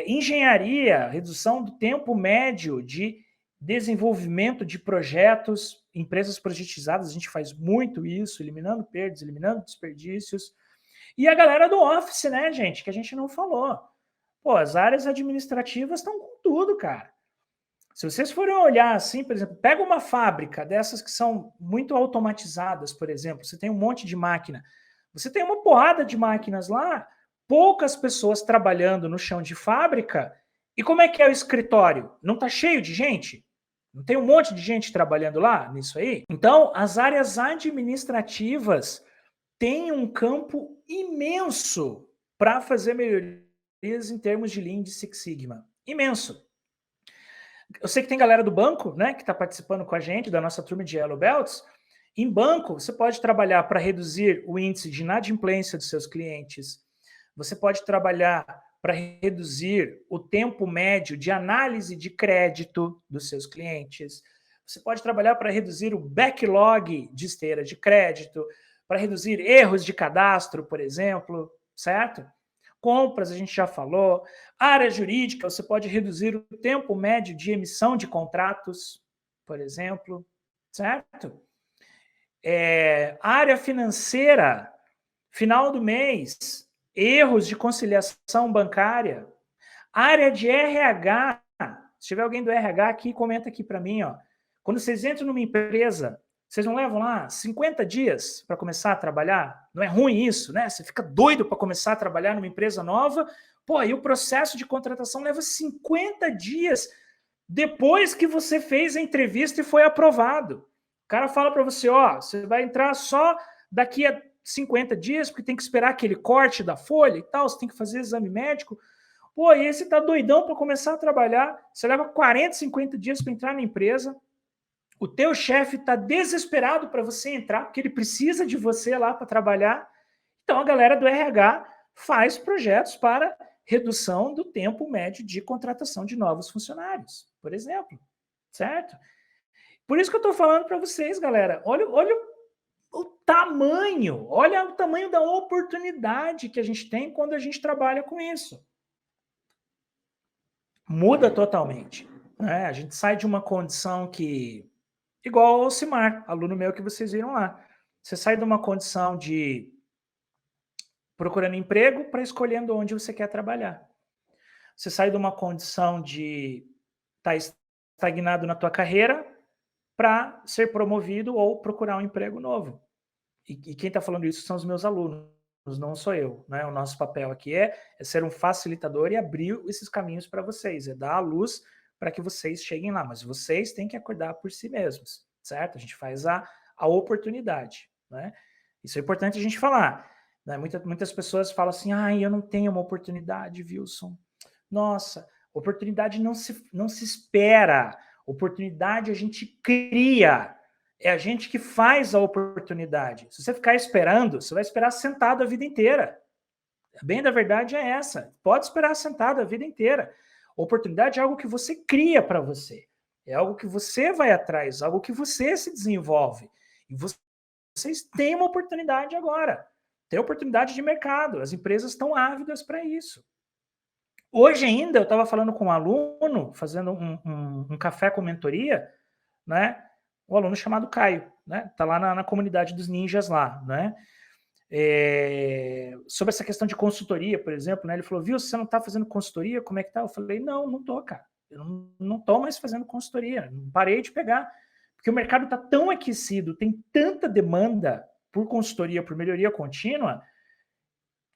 Engenharia, redução do tempo médio de desenvolvimento de projetos, empresas projetizadas, a gente faz muito isso, eliminando perdas, eliminando desperdícios. E a galera do Office, né, gente, que a gente não falou. Pô, as áreas administrativas estão com tudo, cara. Se vocês forem olhar assim, por exemplo, pega uma fábrica dessas que são muito automatizadas, por exemplo, você tem um monte de máquina, você tem uma porrada de máquinas lá, poucas pessoas trabalhando no chão de fábrica, e como é que é o escritório? Não está cheio de gente? Não tem um monte de gente trabalhando lá nisso aí? Então, as áreas administrativas têm um campo imenso para fazer melhorias em termos de Lean de Six Sigma. Imenso. Eu sei que tem galera do banco, né, que está participando com a gente, da nossa turma de Yellow Belts. Em banco, você pode trabalhar para reduzir o índice de inadimplência dos seus clientes. Você pode trabalhar para reduzir o tempo médio de análise de crédito dos seus clientes. Você pode trabalhar para reduzir o backlog de esteira de crédito, para reduzir erros de cadastro, por exemplo, certo? Compras, a gente já falou. Área jurídica, você pode reduzir o tempo médio de emissão de contratos, por exemplo, certo? Área financeira, final do mês, erros de conciliação bancária. Área de RH, se tiver alguém do RH aqui, comenta aqui para mim, ó. Quando vocês entram numa empresa, vocês não levam lá 50 dias para começar a trabalhar? Não é ruim isso, né? Você fica doido para começar a trabalhar numa empresa nova, pô, e o processo de contratação leva 50 dias depois que você fez a entrevista e foi aprovado. O cara fala para você, ó, você vai entrar só daqui a 50 dias, porque tem que esperar aquele corte da folha e tal, você tem que fazer exame médico. Pô, e aí você tá doidão para começar a trabalhar, você leva 40, 50 dias para entrar na empresa, o teu chefe está desesperado para você entrar, porque ele precisa de você lá para trabalhar. Então a galera do RH faz projetos para redução do tempo médio de contratação de novos funcionários, por exemplo, certo? Por isso que eu estou falando para vocês, galera, olha olha o tamanho da oportunidade que a gente tem quando a gente trabalha com isso. Muda totalmente, né? A gente sai de uma condição que, igual ao Simar, aluno meu que vocês viram lá, você sai de uma condição de procurando emprego para escolhendo onde você quer trabalhar. Você sai de uma condição de estar estagnado na tua carreira para ser promovido ou procurar um emprego novo. E quem está falando isso são os meus alunos, não sou eu. Né? O nosso papel aqui é ser um facilitador e abrir esses caminhos para vocês, é dar a luz para que vocês cheguem lá, mas vocês têm que acordar por si mesmos, certo? A gente faz a oportunidade. Né? Isso é importante a gente falar. Né? Muitas pessoas falam assim, eu não tenho uma oportunidade, Wilson. Nossa, oportunidade não se espera, oportunidade a gente cria. É a gente que faz a oportunidade. Se você ficar esperando, você vai esperar sentado a vida inteira. Bem da verdade é essa. Pode esperar sentado a vida inteira. Oportunidade é algo que você cria para você. É algo que você vai atrás, algo que você se desenvolve. E vocês têm uma oportunidade agora. Tem oportunidade de mercado. As empresas estão ávidas para isso. Hoje ainda, eu estava falando com um aluno, fazendo um café com mentoria, né? Um aluno chamado Caio, né? Tá lá na comunidade dos ninjas lá, né? Sobre essa questão de consultoria, por exemplo, né? Ele falou, viu, você não tá fazendo consultoria? Como é que tá? Eu falei, não tô, cara. Eu não tô mais fazendo consultoria. Não parei de pegar. Porque o mercado tá tão aquecido, tem tanta demanda por consultoria, por melhoria contínua,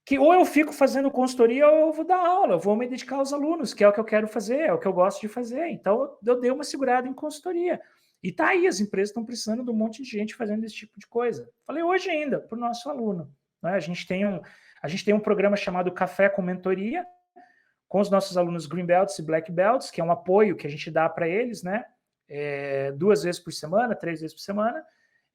que ou eu fico fazendo consultoria ou eu vou dar aula, eu vou me dedicar aos alunos, que é o que eu quero fazer, é o que eu gosto de fazer. Então, eu dei uma segurada em consultoria. E tá aí, as empresas estão precisando de um monte de gente fazendo esse tipo de coisa. Falei hoje ainda, para o nosso aluno. Né? A gente tem um programa chamado Café com Mentoria, com os nossos alunos Green Belts e Black Belts, que é um apoio que a gente dá para eles, né? 2 vezes por semana, 3 vezes por semana.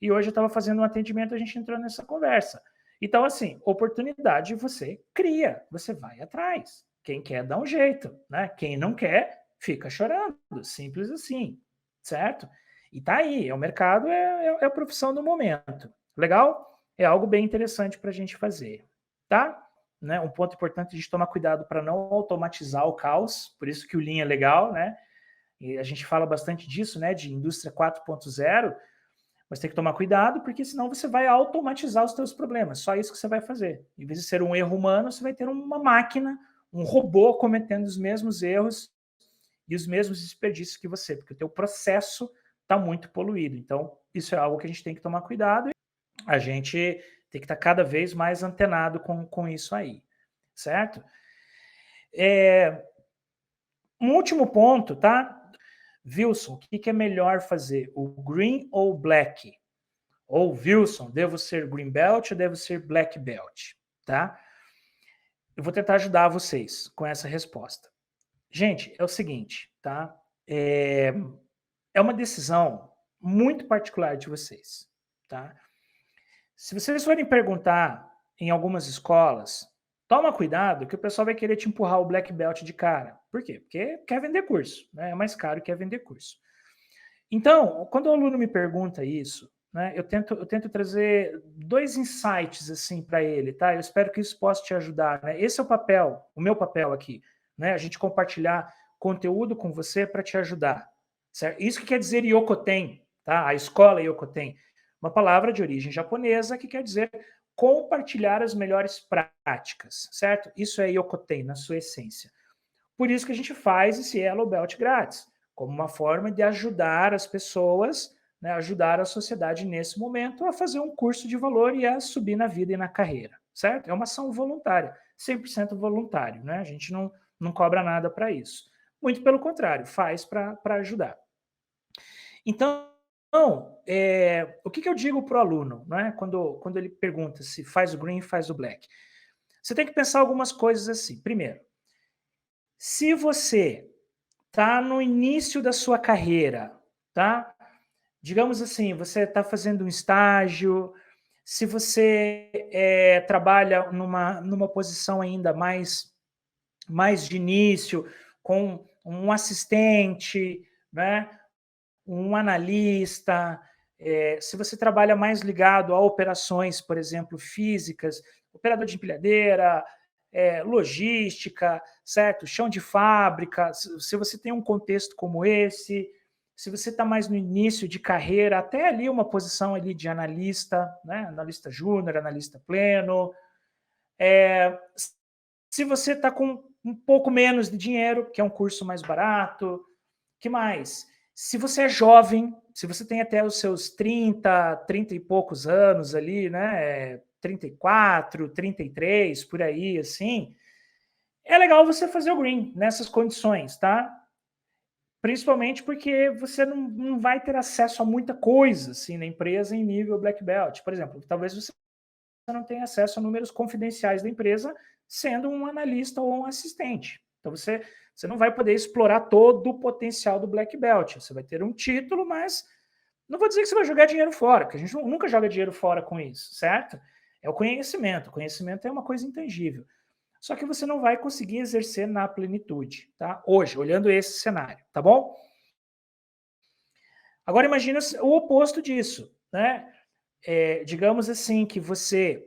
E hoje eu estava fazendo um atendimento, a gente entrou nessa conversa. Então, assim, oportunidade você cria, você vai atrás. Quem quer dá um jeito, né? Quem não quer, fica chorando. Simples assim, certo? E tá aí, o mercado é a profissão do momento. Legal? É algo bem interessante para a gente fazer, tá? Né? Um ponto importante a gente tomar cuidado para não automatizar o caos, por isso que o Lean é legal, né? E a gente fala bastante disso, né? De indústria 4.0, mas tem que tomar cuidado, porque senão você vai automatizar os seus problemas. Só isso que você vai fazer. Em vez de ser um erro humano, você vai ter uma máquina, um robô cometendo os mesmos erros e os mesmos desperdícios que você, porque o teu processo está muito poluído. Então, isso é algo que a gente tem que tomar cuidado. A gente tem que estar cada vez mais antenado com isso aí, certo? Um último ponto, tá? Wilson, o que é melhor fazer, o green ou o black? Ou Wilson, devo ser green belt ou devo ser black belt? Tá? Eu vou tentar ajudar vocês com essa resposta. Gente, é o seguinte, tá? É uma decisão muito particular de vocês, tá? Se vocês forem perguntar em algumas escolas, toma cuidado que o pessoal vai querer te empurrar o black belt de cara. Por quê? Porque quer vender curso, né? É mais caro que quer vender curso. Então, quando o aluno me pergunta isso, né, eu tento trazer 2 insights assim para ele, tá? Eu espero que isso possa te ajudar, né? Esse é o meu papel aqui, né? A gente compartilhar conteúdo com você para te ajudar, certo? Isso que quer dizer Yokoten, tá? A escola Yokoten, uma palavra de origem japonesa que quer dizer compartilhar as melhores práticas, certo? Isso é Yokoten na sua essência. Por isso que a gente faz esse Yellow Belt grátis, como uma forma de ajudar as pessoas, né, ajudar a sociedade nesse momento a fazer um curso de valor e a subir na vida e na carreira, certo? É uma ação voluntária, 100% voluntário, né? A gente não cobra nada para isso. Muito pelo contrário, faz para ajudar. Então, o que eu digo para o aluno, né, quando ele pergunta se faz o green, faz o black? Você tem que pensar algumas coisas assim. Primeiro, se você está no início da sua carreira, tá? Digamos assim, você está fazendo um estágio, se você trabalha numa posição ainda mais de início, com um assistente, né, um analista, se você trabalha mais ligado a operações, por exemplo, físicas, operador de empilhadeira, logística, certo? Chão de fábrica, se você tem um contexto como esse, se você está mais no início de carreira, até ali uma posição ali de analista, né? Analista júnior, analista pleno. Se você está com um pouco menos de dinheiro, que é um curso mais barato, que mais? Se você é jovem, se você tem até os seus 30 e poucos anos ali, né? 34, 33, por aí, assim, é legal você fazer o green nessas condições, tá? Principalmente porque você não vai ter acesso a muita coisa assim, na empresa em nível black belt. Por exemplo, talvez você não tenha acesso a números confidenciais da empresa sendo um analista ou um assistente. Então você não vai poder explorar todo o potencial do black belt. Você vai ter um título, mas não vou dizer que você vai jogar dinheiro fora, porque a gente nunca joga dinheiro fora com isso, certo? É o conhecimento. O conhecimento é uma coisa intangível. Só que você não vai conseguir exercer na plenitude, tá? Hoje, olhando esse cenário, tá bom? Agora imagina o oposto disso, né? Digamos assim que você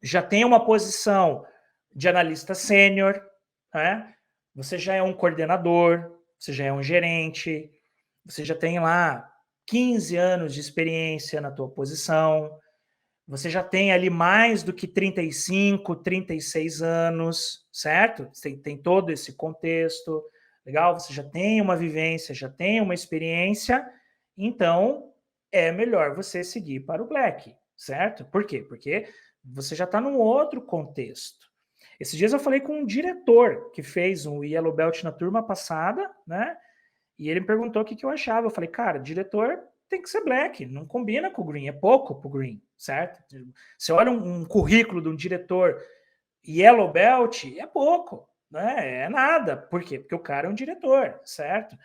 já tem uma posição de analista sênior, né? Você já é um coordenador, você já é um gerente, você já tem lá 15 anos de experiência na tua posição, você já tem ali mais do que 35, 36 anos, certo? Tem todo esse contexto, legal? Você já tem uma vivência, já tem uma experiência, então é melhor você seguir para o Black, certo? Por quê? Porque você já está num outro contexto. Esses dias eu falei com um diretor que fez um Yellow Belt na turma passada, né? E ele me perguntou o que eu achava. Eu falei, cara, diretor tem que ser black, não combina com o green, é pouco pro green, certo? Você olha um currículo de um diretor yellow belt, é pouco, né? É nada. Por quê? Porque o cara é um diretor, certo?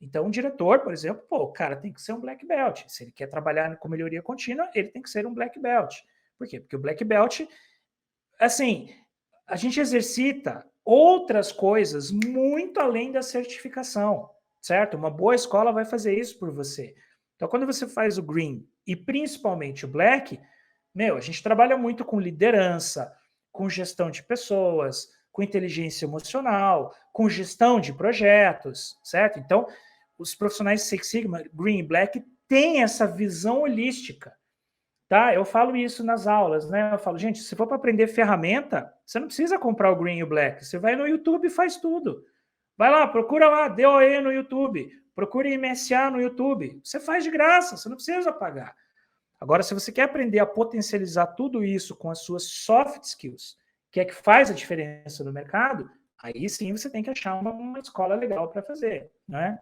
Então, um diretor, por exemplo, pô, o cara tem que ser um black belt. Se ele quer trabalhar com melhoria contínua, ele tem que ser um black belt. Por quê? Porque o black belt, assim, a gente exercita outras coisas muito além da certificação, certo? Uma boa escola vai fazer isso por você. Então, quando você faz o green e principalmente o black, a gente trabalha muito com liderança, com gestão de pessoas, com inteligência emocional, com gestão de projetos, certo? Então, os profissionais de Six Sigma, Green e Black, têm essa visão holística, tá? Eu falo isso nas aulas, né? Eu falo, gente, se for para aprender ferramenta, você não precisa comprar o Green e o Black. Você vai no YouTube e faz tudo. Vai lá, procura lá, DOE no YouTube, procure MSA no YouTube. Você faz de graça, você não precisa pagar. Agora, se você quer aprender a potencializar tudo isso com as suas soft skills, que é que faz a diferença no mercado, aí sim você tem que achar uma escola legal para fazer, né?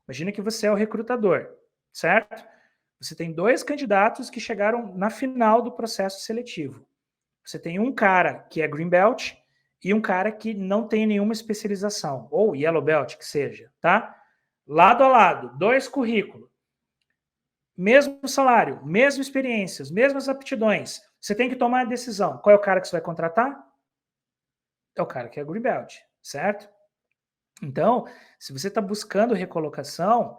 Imagina que você é o recrutador, certo? Você tem 2 candidatos que chegaram na final do processo seletivo. Você tem um cara que é Green Belt e um cara que não tem nenhuma especialização, ou Yellow Belt, que seja, tá? Lado a lado, 2 currículos, mesmo salário, mesmas experiências, mesmas aptidões. Você tem que tomar a decisão. Qual é o cara que você vai contratar? É o cara que é Green Belt, certo? Então, se você está buscando recolocação,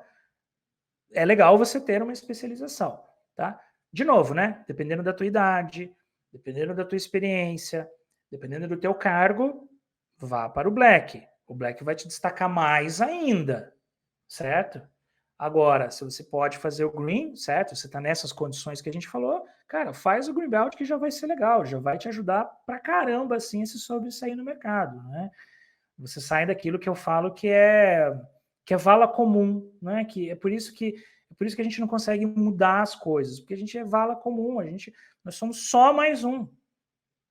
é legal você ter uma especialização, tá? De novo, né? Dependendo da tua idade, dependendo da tua experiência, dependendo do teu cargo, vá para o Black. O Black vai te destacar mais ainda, certo? Agora, se você pode fazer o Green, certo? Você está nessas condições que a gente falou, cara, faz o Green Belt que já vai ser legal, já vai te ajudar pra caramba, assim, a se sobressair no mercado, né? Você sai daquilo que eu falo que é vala comum, né? Que é por isso que a gente não consegue mudar as coisas, porque a gente é vala comum, nós somos só mais um.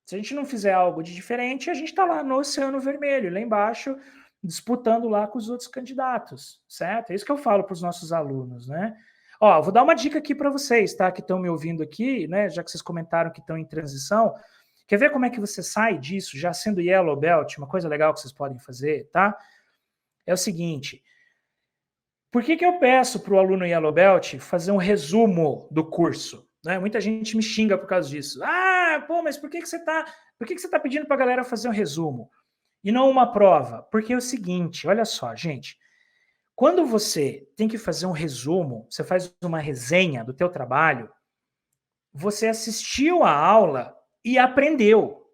Se a gente não fizer algo de diferente, a gente está lá no Oceano Vermelho, lá embaixo, disputando lá com os outros candidatos, certo? É isso que eu falo para os nossos alunos, né? Ó, vou dar uma dica aqui para vocês, tá? Que estão me ouvindo aqui, né? Já que vocês comentaram que estão em transição. Quer ver como é que você sai disso, já sendo Yellow Belt? Uma coisa legal que vocês podem fazer, tá? É o seguinte: por que eu peço para o aluno Yellow Belt fazer um resumo do curso? né? Muita gente me xinga por causa disso. Ah, pô, mas por que você tá pedindo para a galera fazer um resumo e não uma prova? Porque é o seguinte, olha só, gente, quando você tem que fazer um resumo, você faz uma resenha do teu trabalho, você assistiu a aula e aprendeu,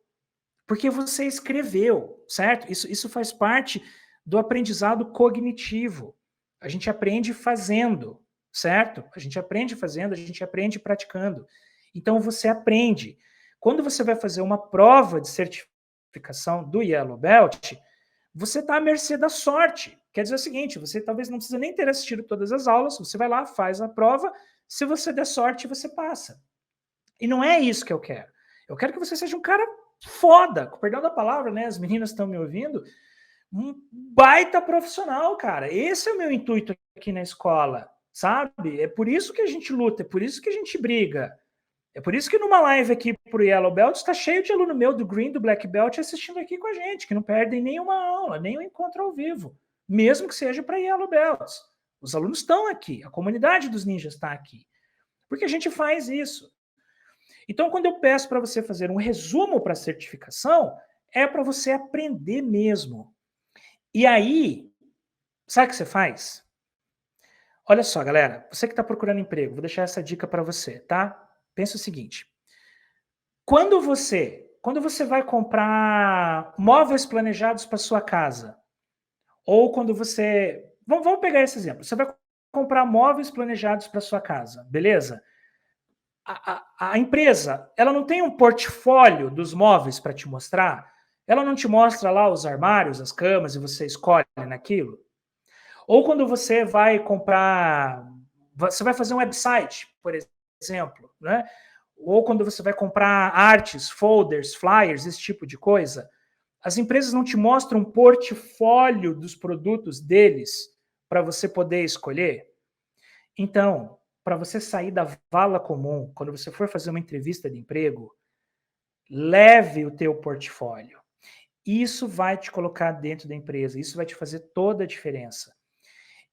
porque você escreveu, certo? Isso faz parte do aprendizado cognitivo. A gente aprende fazendo, certo? A gente aprende fazendo, a gente aprende praticando. Então você aprende. Quando você vai fazer uma prova de certificação do Yellow Belt, você está à mercê da sorte. Quer dizer o seguinte, você talvez não precisa nem ter assistido todas as aulas, você vai lá, faz a prova, se você der sorte, você passa. E não é isso que eu quero. Eu quero que você seja um cara foda, com perdão da palavra, né? As meninas estão me ouvindo. Um baita profissional, cara. Esse é o meu intuito aqui na escola, sabe? É por isso que a gente luta, é por isso que a gente briga. É por isso que numa live aqui pro Yellow Belt está cheio de aluno meu do Green, do Black Belt assistindo aqui com a gente, que não perdem nenhuma aula, nem um encontro ao vivo, mesmo que seja para Yellow Belts. Os alunos estão aqui, a comunidade dos ninjas está aqui, porque a gente faz isso. Então, quando eu peço para você fazer um resumo para a certificação, é para você aprender mesmo. E aí, sabe o que você faz? Olha só, galera, você que está procurando emprego, vou deixar essa dica para você, tá? Pensa o seguinte: quando você vai comprar móveis planejados para sua casa, ou quando você, vamos pegar esse exemplo, você vai comprar móveis planejados para sua casa, beleza? A empresa, ela não tem um portfólio dos móveis para te mostrar? Ela não te mostra lá os armários, as camas e você escolhe naquilo? Ou quando você vai comprar, você vai fazer um website, por exemplo, né? Ou quando você vai comprar artes, folders, flyers, esse tipo de coisa, as empresas não te mostram um portfólio dos produtos deles para você poder escolher? Então, para você sair da vala comum, quando você for fazer uma entrevista de emprego, leve o teu portfólio. Isso vai te colocar dentro da empresa, isso vai te fazer toda a diferença.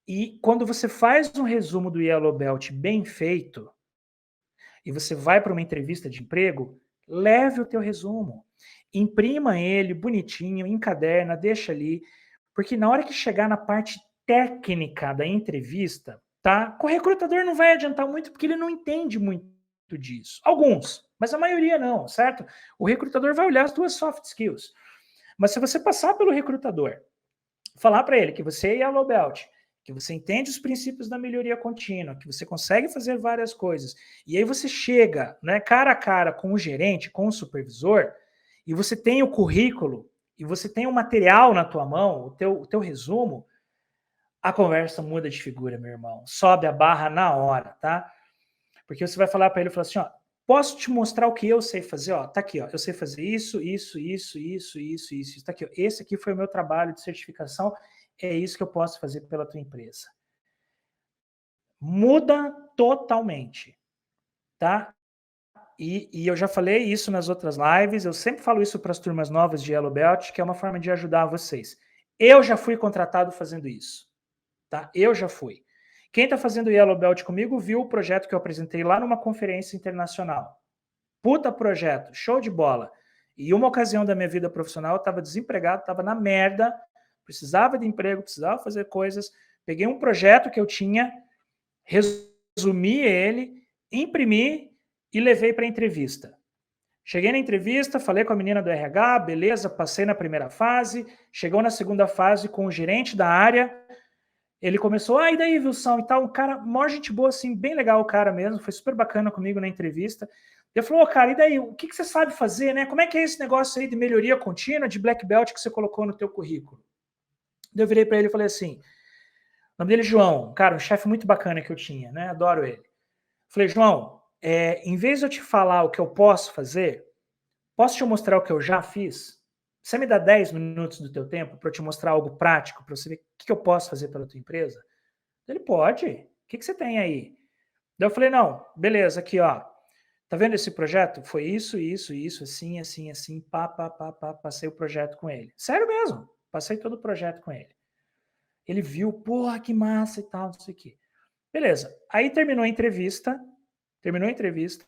E quando você faz um resumo do Yellow Belt bem feito, e você vai para uma entrevista de emprego, leve o teu resumo. Imprima ele bonitinho, encaderna, deixa ali, porque na hora que chegar na parte técnica da entrevista, tá? Com o recrutador não vai adiantar muito, porque ele não entende muito disso. Alguns, mas a maioria não, certo? O recrutador vai olhar as tuas soft skills. Mas se você passar pelo recrutador, falar para ele que você é Yellow Belt, que você entende os princípios da melhoria contínua, que você consegue fazer várias coisas, e aí você chega, né, cara a cara com o gerente, com o supervisor, e você tem o currículo, e você tem o material na tua mão, o teu resumo, a conversa muda de figura, meu irmão. Sobe a barra na hora, tá? Porque você vai falar para ele, falar assim, ó, posso te mostrar o que eu sei fazer? Ó, tá aqui, ó, eu sei fazer isso, tá aqui, ó. Esse aqui foi o meu trabalho de certificação, é isso que eu posso fazer pela tua empresa. Muda totalmente, tá? E eu já falei isso nas outras lives, eu sempre falo isso para as turmas novas de Yellow Belt, que é uma forma de ajudar vocês. Eu já fui contratado fazendo isso, tá? Eu já fui. Quem está fazendo Yellow Belt comigo viu o projeto que eu apresentei lá numa conferência internacional. Puta projeto, show de bola. E uma ocasião da minha vida profissional, eu estava desempregado, estava na merda, precisava de emprego, precisava fazer coisas. Peguei um projeto que eu tinha, resumi ele, imprimi e levei para a entrevista. Cheguei na entrevista, falei com a menina do RH, beleza, passei na primeira fase, chegou na segunda fase com o gerente da área, ele começou, e daí, Wilson, e tal, um cara, maior gente boa, assim, bem legal o cara mesmo, foi super bacana comigo na entrevista. Ele falou, cara, e daí, o que você sabe fazer, né? Como é que é esse negócio aí de melhoria contínua, de Black Belt que você colocou no teu currículo? Eu virei para ele e falei assim, o nome dele é João, cara, um chefe muito bacana que eu tinha, né? Adoro ele. Falei, João, em vez de eu te falar o que eu posso fazer, posso te mostrar o que eu já fiz? Você me dá 10 minutos do teu tempo para eu te mostrar algo prático, para você ver o que eu posso fazer pela tua empresa? Ele, pode. O que você tem aí? Daí eu falei, não, beleza, aqui, ó. Tá vendo esse projeto? Foi isso, assim, assim, assim, passei o projeto com ele. Sério mesmo, passei todo o projeto com ele. Ele viu, porra, que massa e tal, não sei o quê. Beleza, aí terminou a entrevista, terminou a entrevista,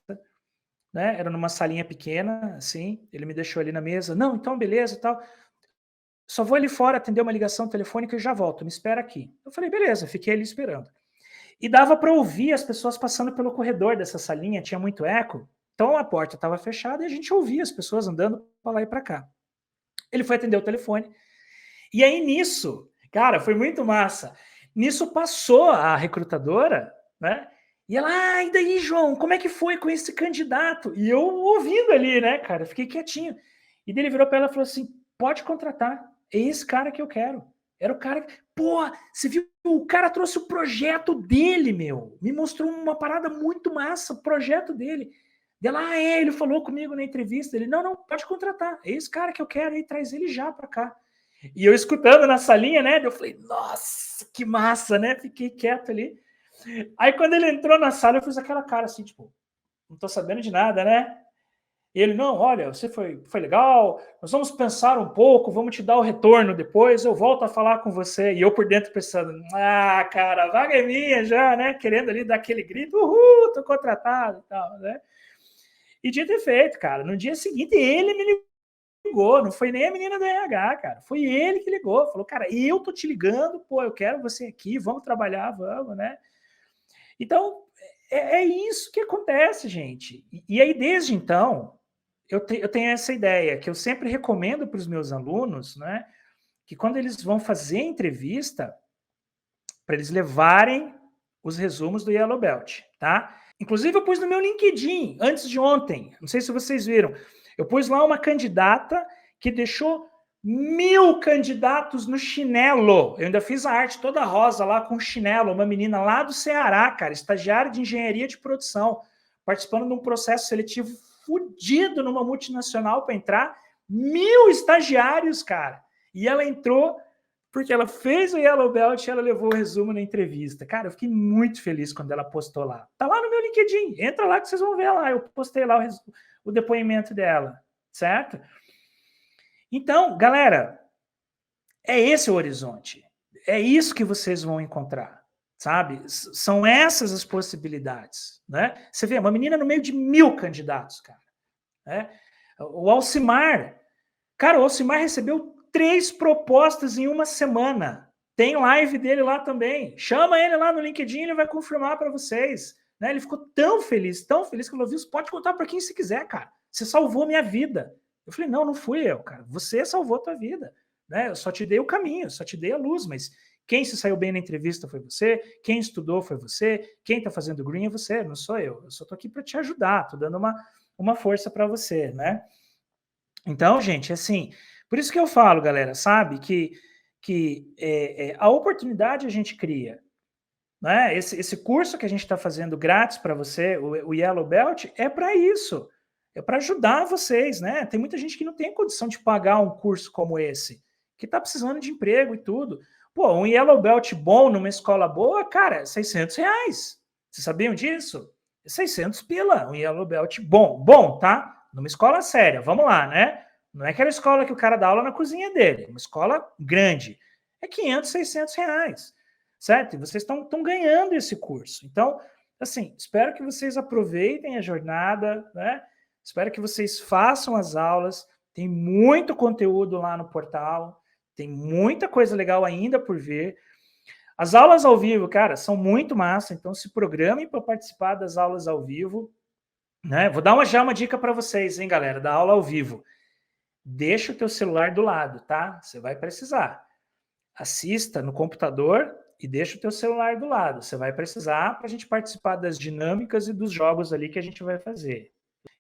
né? Era numa salinha pequena, assim, ele me deixou ali na mesa. Não, então beleza e tal. Só vou ali fora atender uma ligação telefônica e já volto, me espera aqui. Eu falei, beleza, fiquei ali esperando. E dava para ouvir as pessoas passando pelo corredor dessa salinha, tinha muito eco. Então a porta estava fechada e a gente ouvia as pessoas andando para lá e para cá. Ele foi atender o telefone. E aí nisso, cara, foi muito massa. Nisso passou a recrutadora, né? E ela, e daí, João, como é que foi com esse candidato? E eu ouvindo ali, né, cara, fiquei quietinho. E daí ele virou para ela e falou assim: pode contratar, é esse cara que eu quero. Era o cara que. Pô, você viu? O cara trouxe o projeto dele, meu. Me mostrou uma parada muito massa, o projeto dele. Ela, ele falou comigo na entrevista. Ele, não, pode contratar. É esse cara que eu quero, aí traz ele já para cá. E eu escutando na salinha, né? Eu falei, nossa, que massa, né? Fiquei quieto ali. Aí quando ele entrou na sala, eu fiz aquela cara assim, tipo, não tô sabendo de nada, né? E ele, não, olha, você foi legal, nós vamos pensar um pouco, vamos te dar o retorno depois, eu volto a falar com você. E eu por dentro pensando, cara, a vaga é minha já, né? Querendo ali dar aquele grito, tô contratado e tal, né? E dito e feito, cara. No dia seguinte, ele me ligou, não foi nem a menina do RH, cara. Foi ele que ligou, falou, cara, eu tô te ligando, pô, eu quero você aqui, vamos trabalhar, vamos, né? Então, é isso que acontece, gente. E aí, desde então, eu tenho essa ideia, que eu sempre recomendo para os meus alunos, né, que quando eles vão fazer entrevista, para eles levarem os resumos do Yellow Belt, tá? Inclusive, eu pus no meu LinkedIn, antes de ontem, não sei se vocês viram, eu pus lá uma candidata que deixou 1000 candidatos no chinelo. Eu ainda fiz a arte toda rosa lá com chinelo, uma menina lá do Ceará, cara, estagiária de engenharia de produção, participando de um processo seletivo fudido numa multinacional para entrar, 1000 estagiários, cara. E ela entrou porque ela fez o Yellow Belt e ela levou o resumo na entrevista. Cara, eu fiquei muito feliz quando ela postou lá. Tá lá no meu LinkedIn, entra lá que vocês vão ver lá. Eu postei lá o depoimento dela, certo? Então, galera, é esse o horizonte. É isso que vocês vão encontrar, sabe? São essas as possibilidades, né? Você vê, uma menina no meio de 1000 candidatos, cara. Né? O Alcimar, cara, o Alcimar recebeu 3 propostas em uma semana. Tem live dele lá também. Chama ele lá no LinkedIn, ele vai confirmar para vocês. Né? Ele ficou tão feliz que ele falou: Viu, pode contar para quem você quiser, cara. Você salvou minha vida. Eu falei: não fui eu, cara. Você salvou a tua vida. Né? Eu só te dei o caminho, só te dei a luz, mas quem se saiu bem na entrevista foi você, quem estudou foi você, quem está fazendo green é você, não sou eu. Eu só estou aqui para te ajudar, estou dando uma força para você, né? Então, gente, assim, por isso que eu falo, galera, sabe, que a oportunidade a gente cria, né? Esse curso que a gente está fazendo grátis para você, o Yellow Belt, é para isso, é para ajudar vocês, né? Tem muita gente que não tem condição de pagar um curso como esse, que está precisando de emprego e tudo. Pô, um Yellow Belt bom numa escola boa, cara, R$600. Vocês sabiam disso? 600 pila, um Yellow Belt bom, tá? Numa escola séria, vamos lá, né? Não é aquela escola que o cara dá aula na cozinha dele, uma escola grande. É 500, R$600, certo? E vocês estão ganhando esse curso. Então, assim, espero que vocês aproveitem a jornada, né? Espero que vocês façam as aulas. Tem muito conteúdo lá no portal, tem muita coisa legal ainda por ver. As aulas ao vivo, cara, são muito massa, então se programem para participar das aulas ao vivo, né? Vou dar já uma dica para vocês, hein, galera, da aula ao vivo. Deixa o teu celular do lado, tá? Você vai precisar. Assista no computador e deixa o teu celular do lado. Você vai precisar para a gente participar das dinâmicas e dos jogos ali que a gente vai fazer.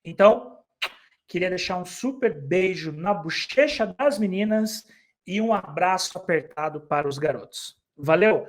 Então, queria deixar um super beijo na bochecha das meninas e um abraço apertado para os garotos. Valeu!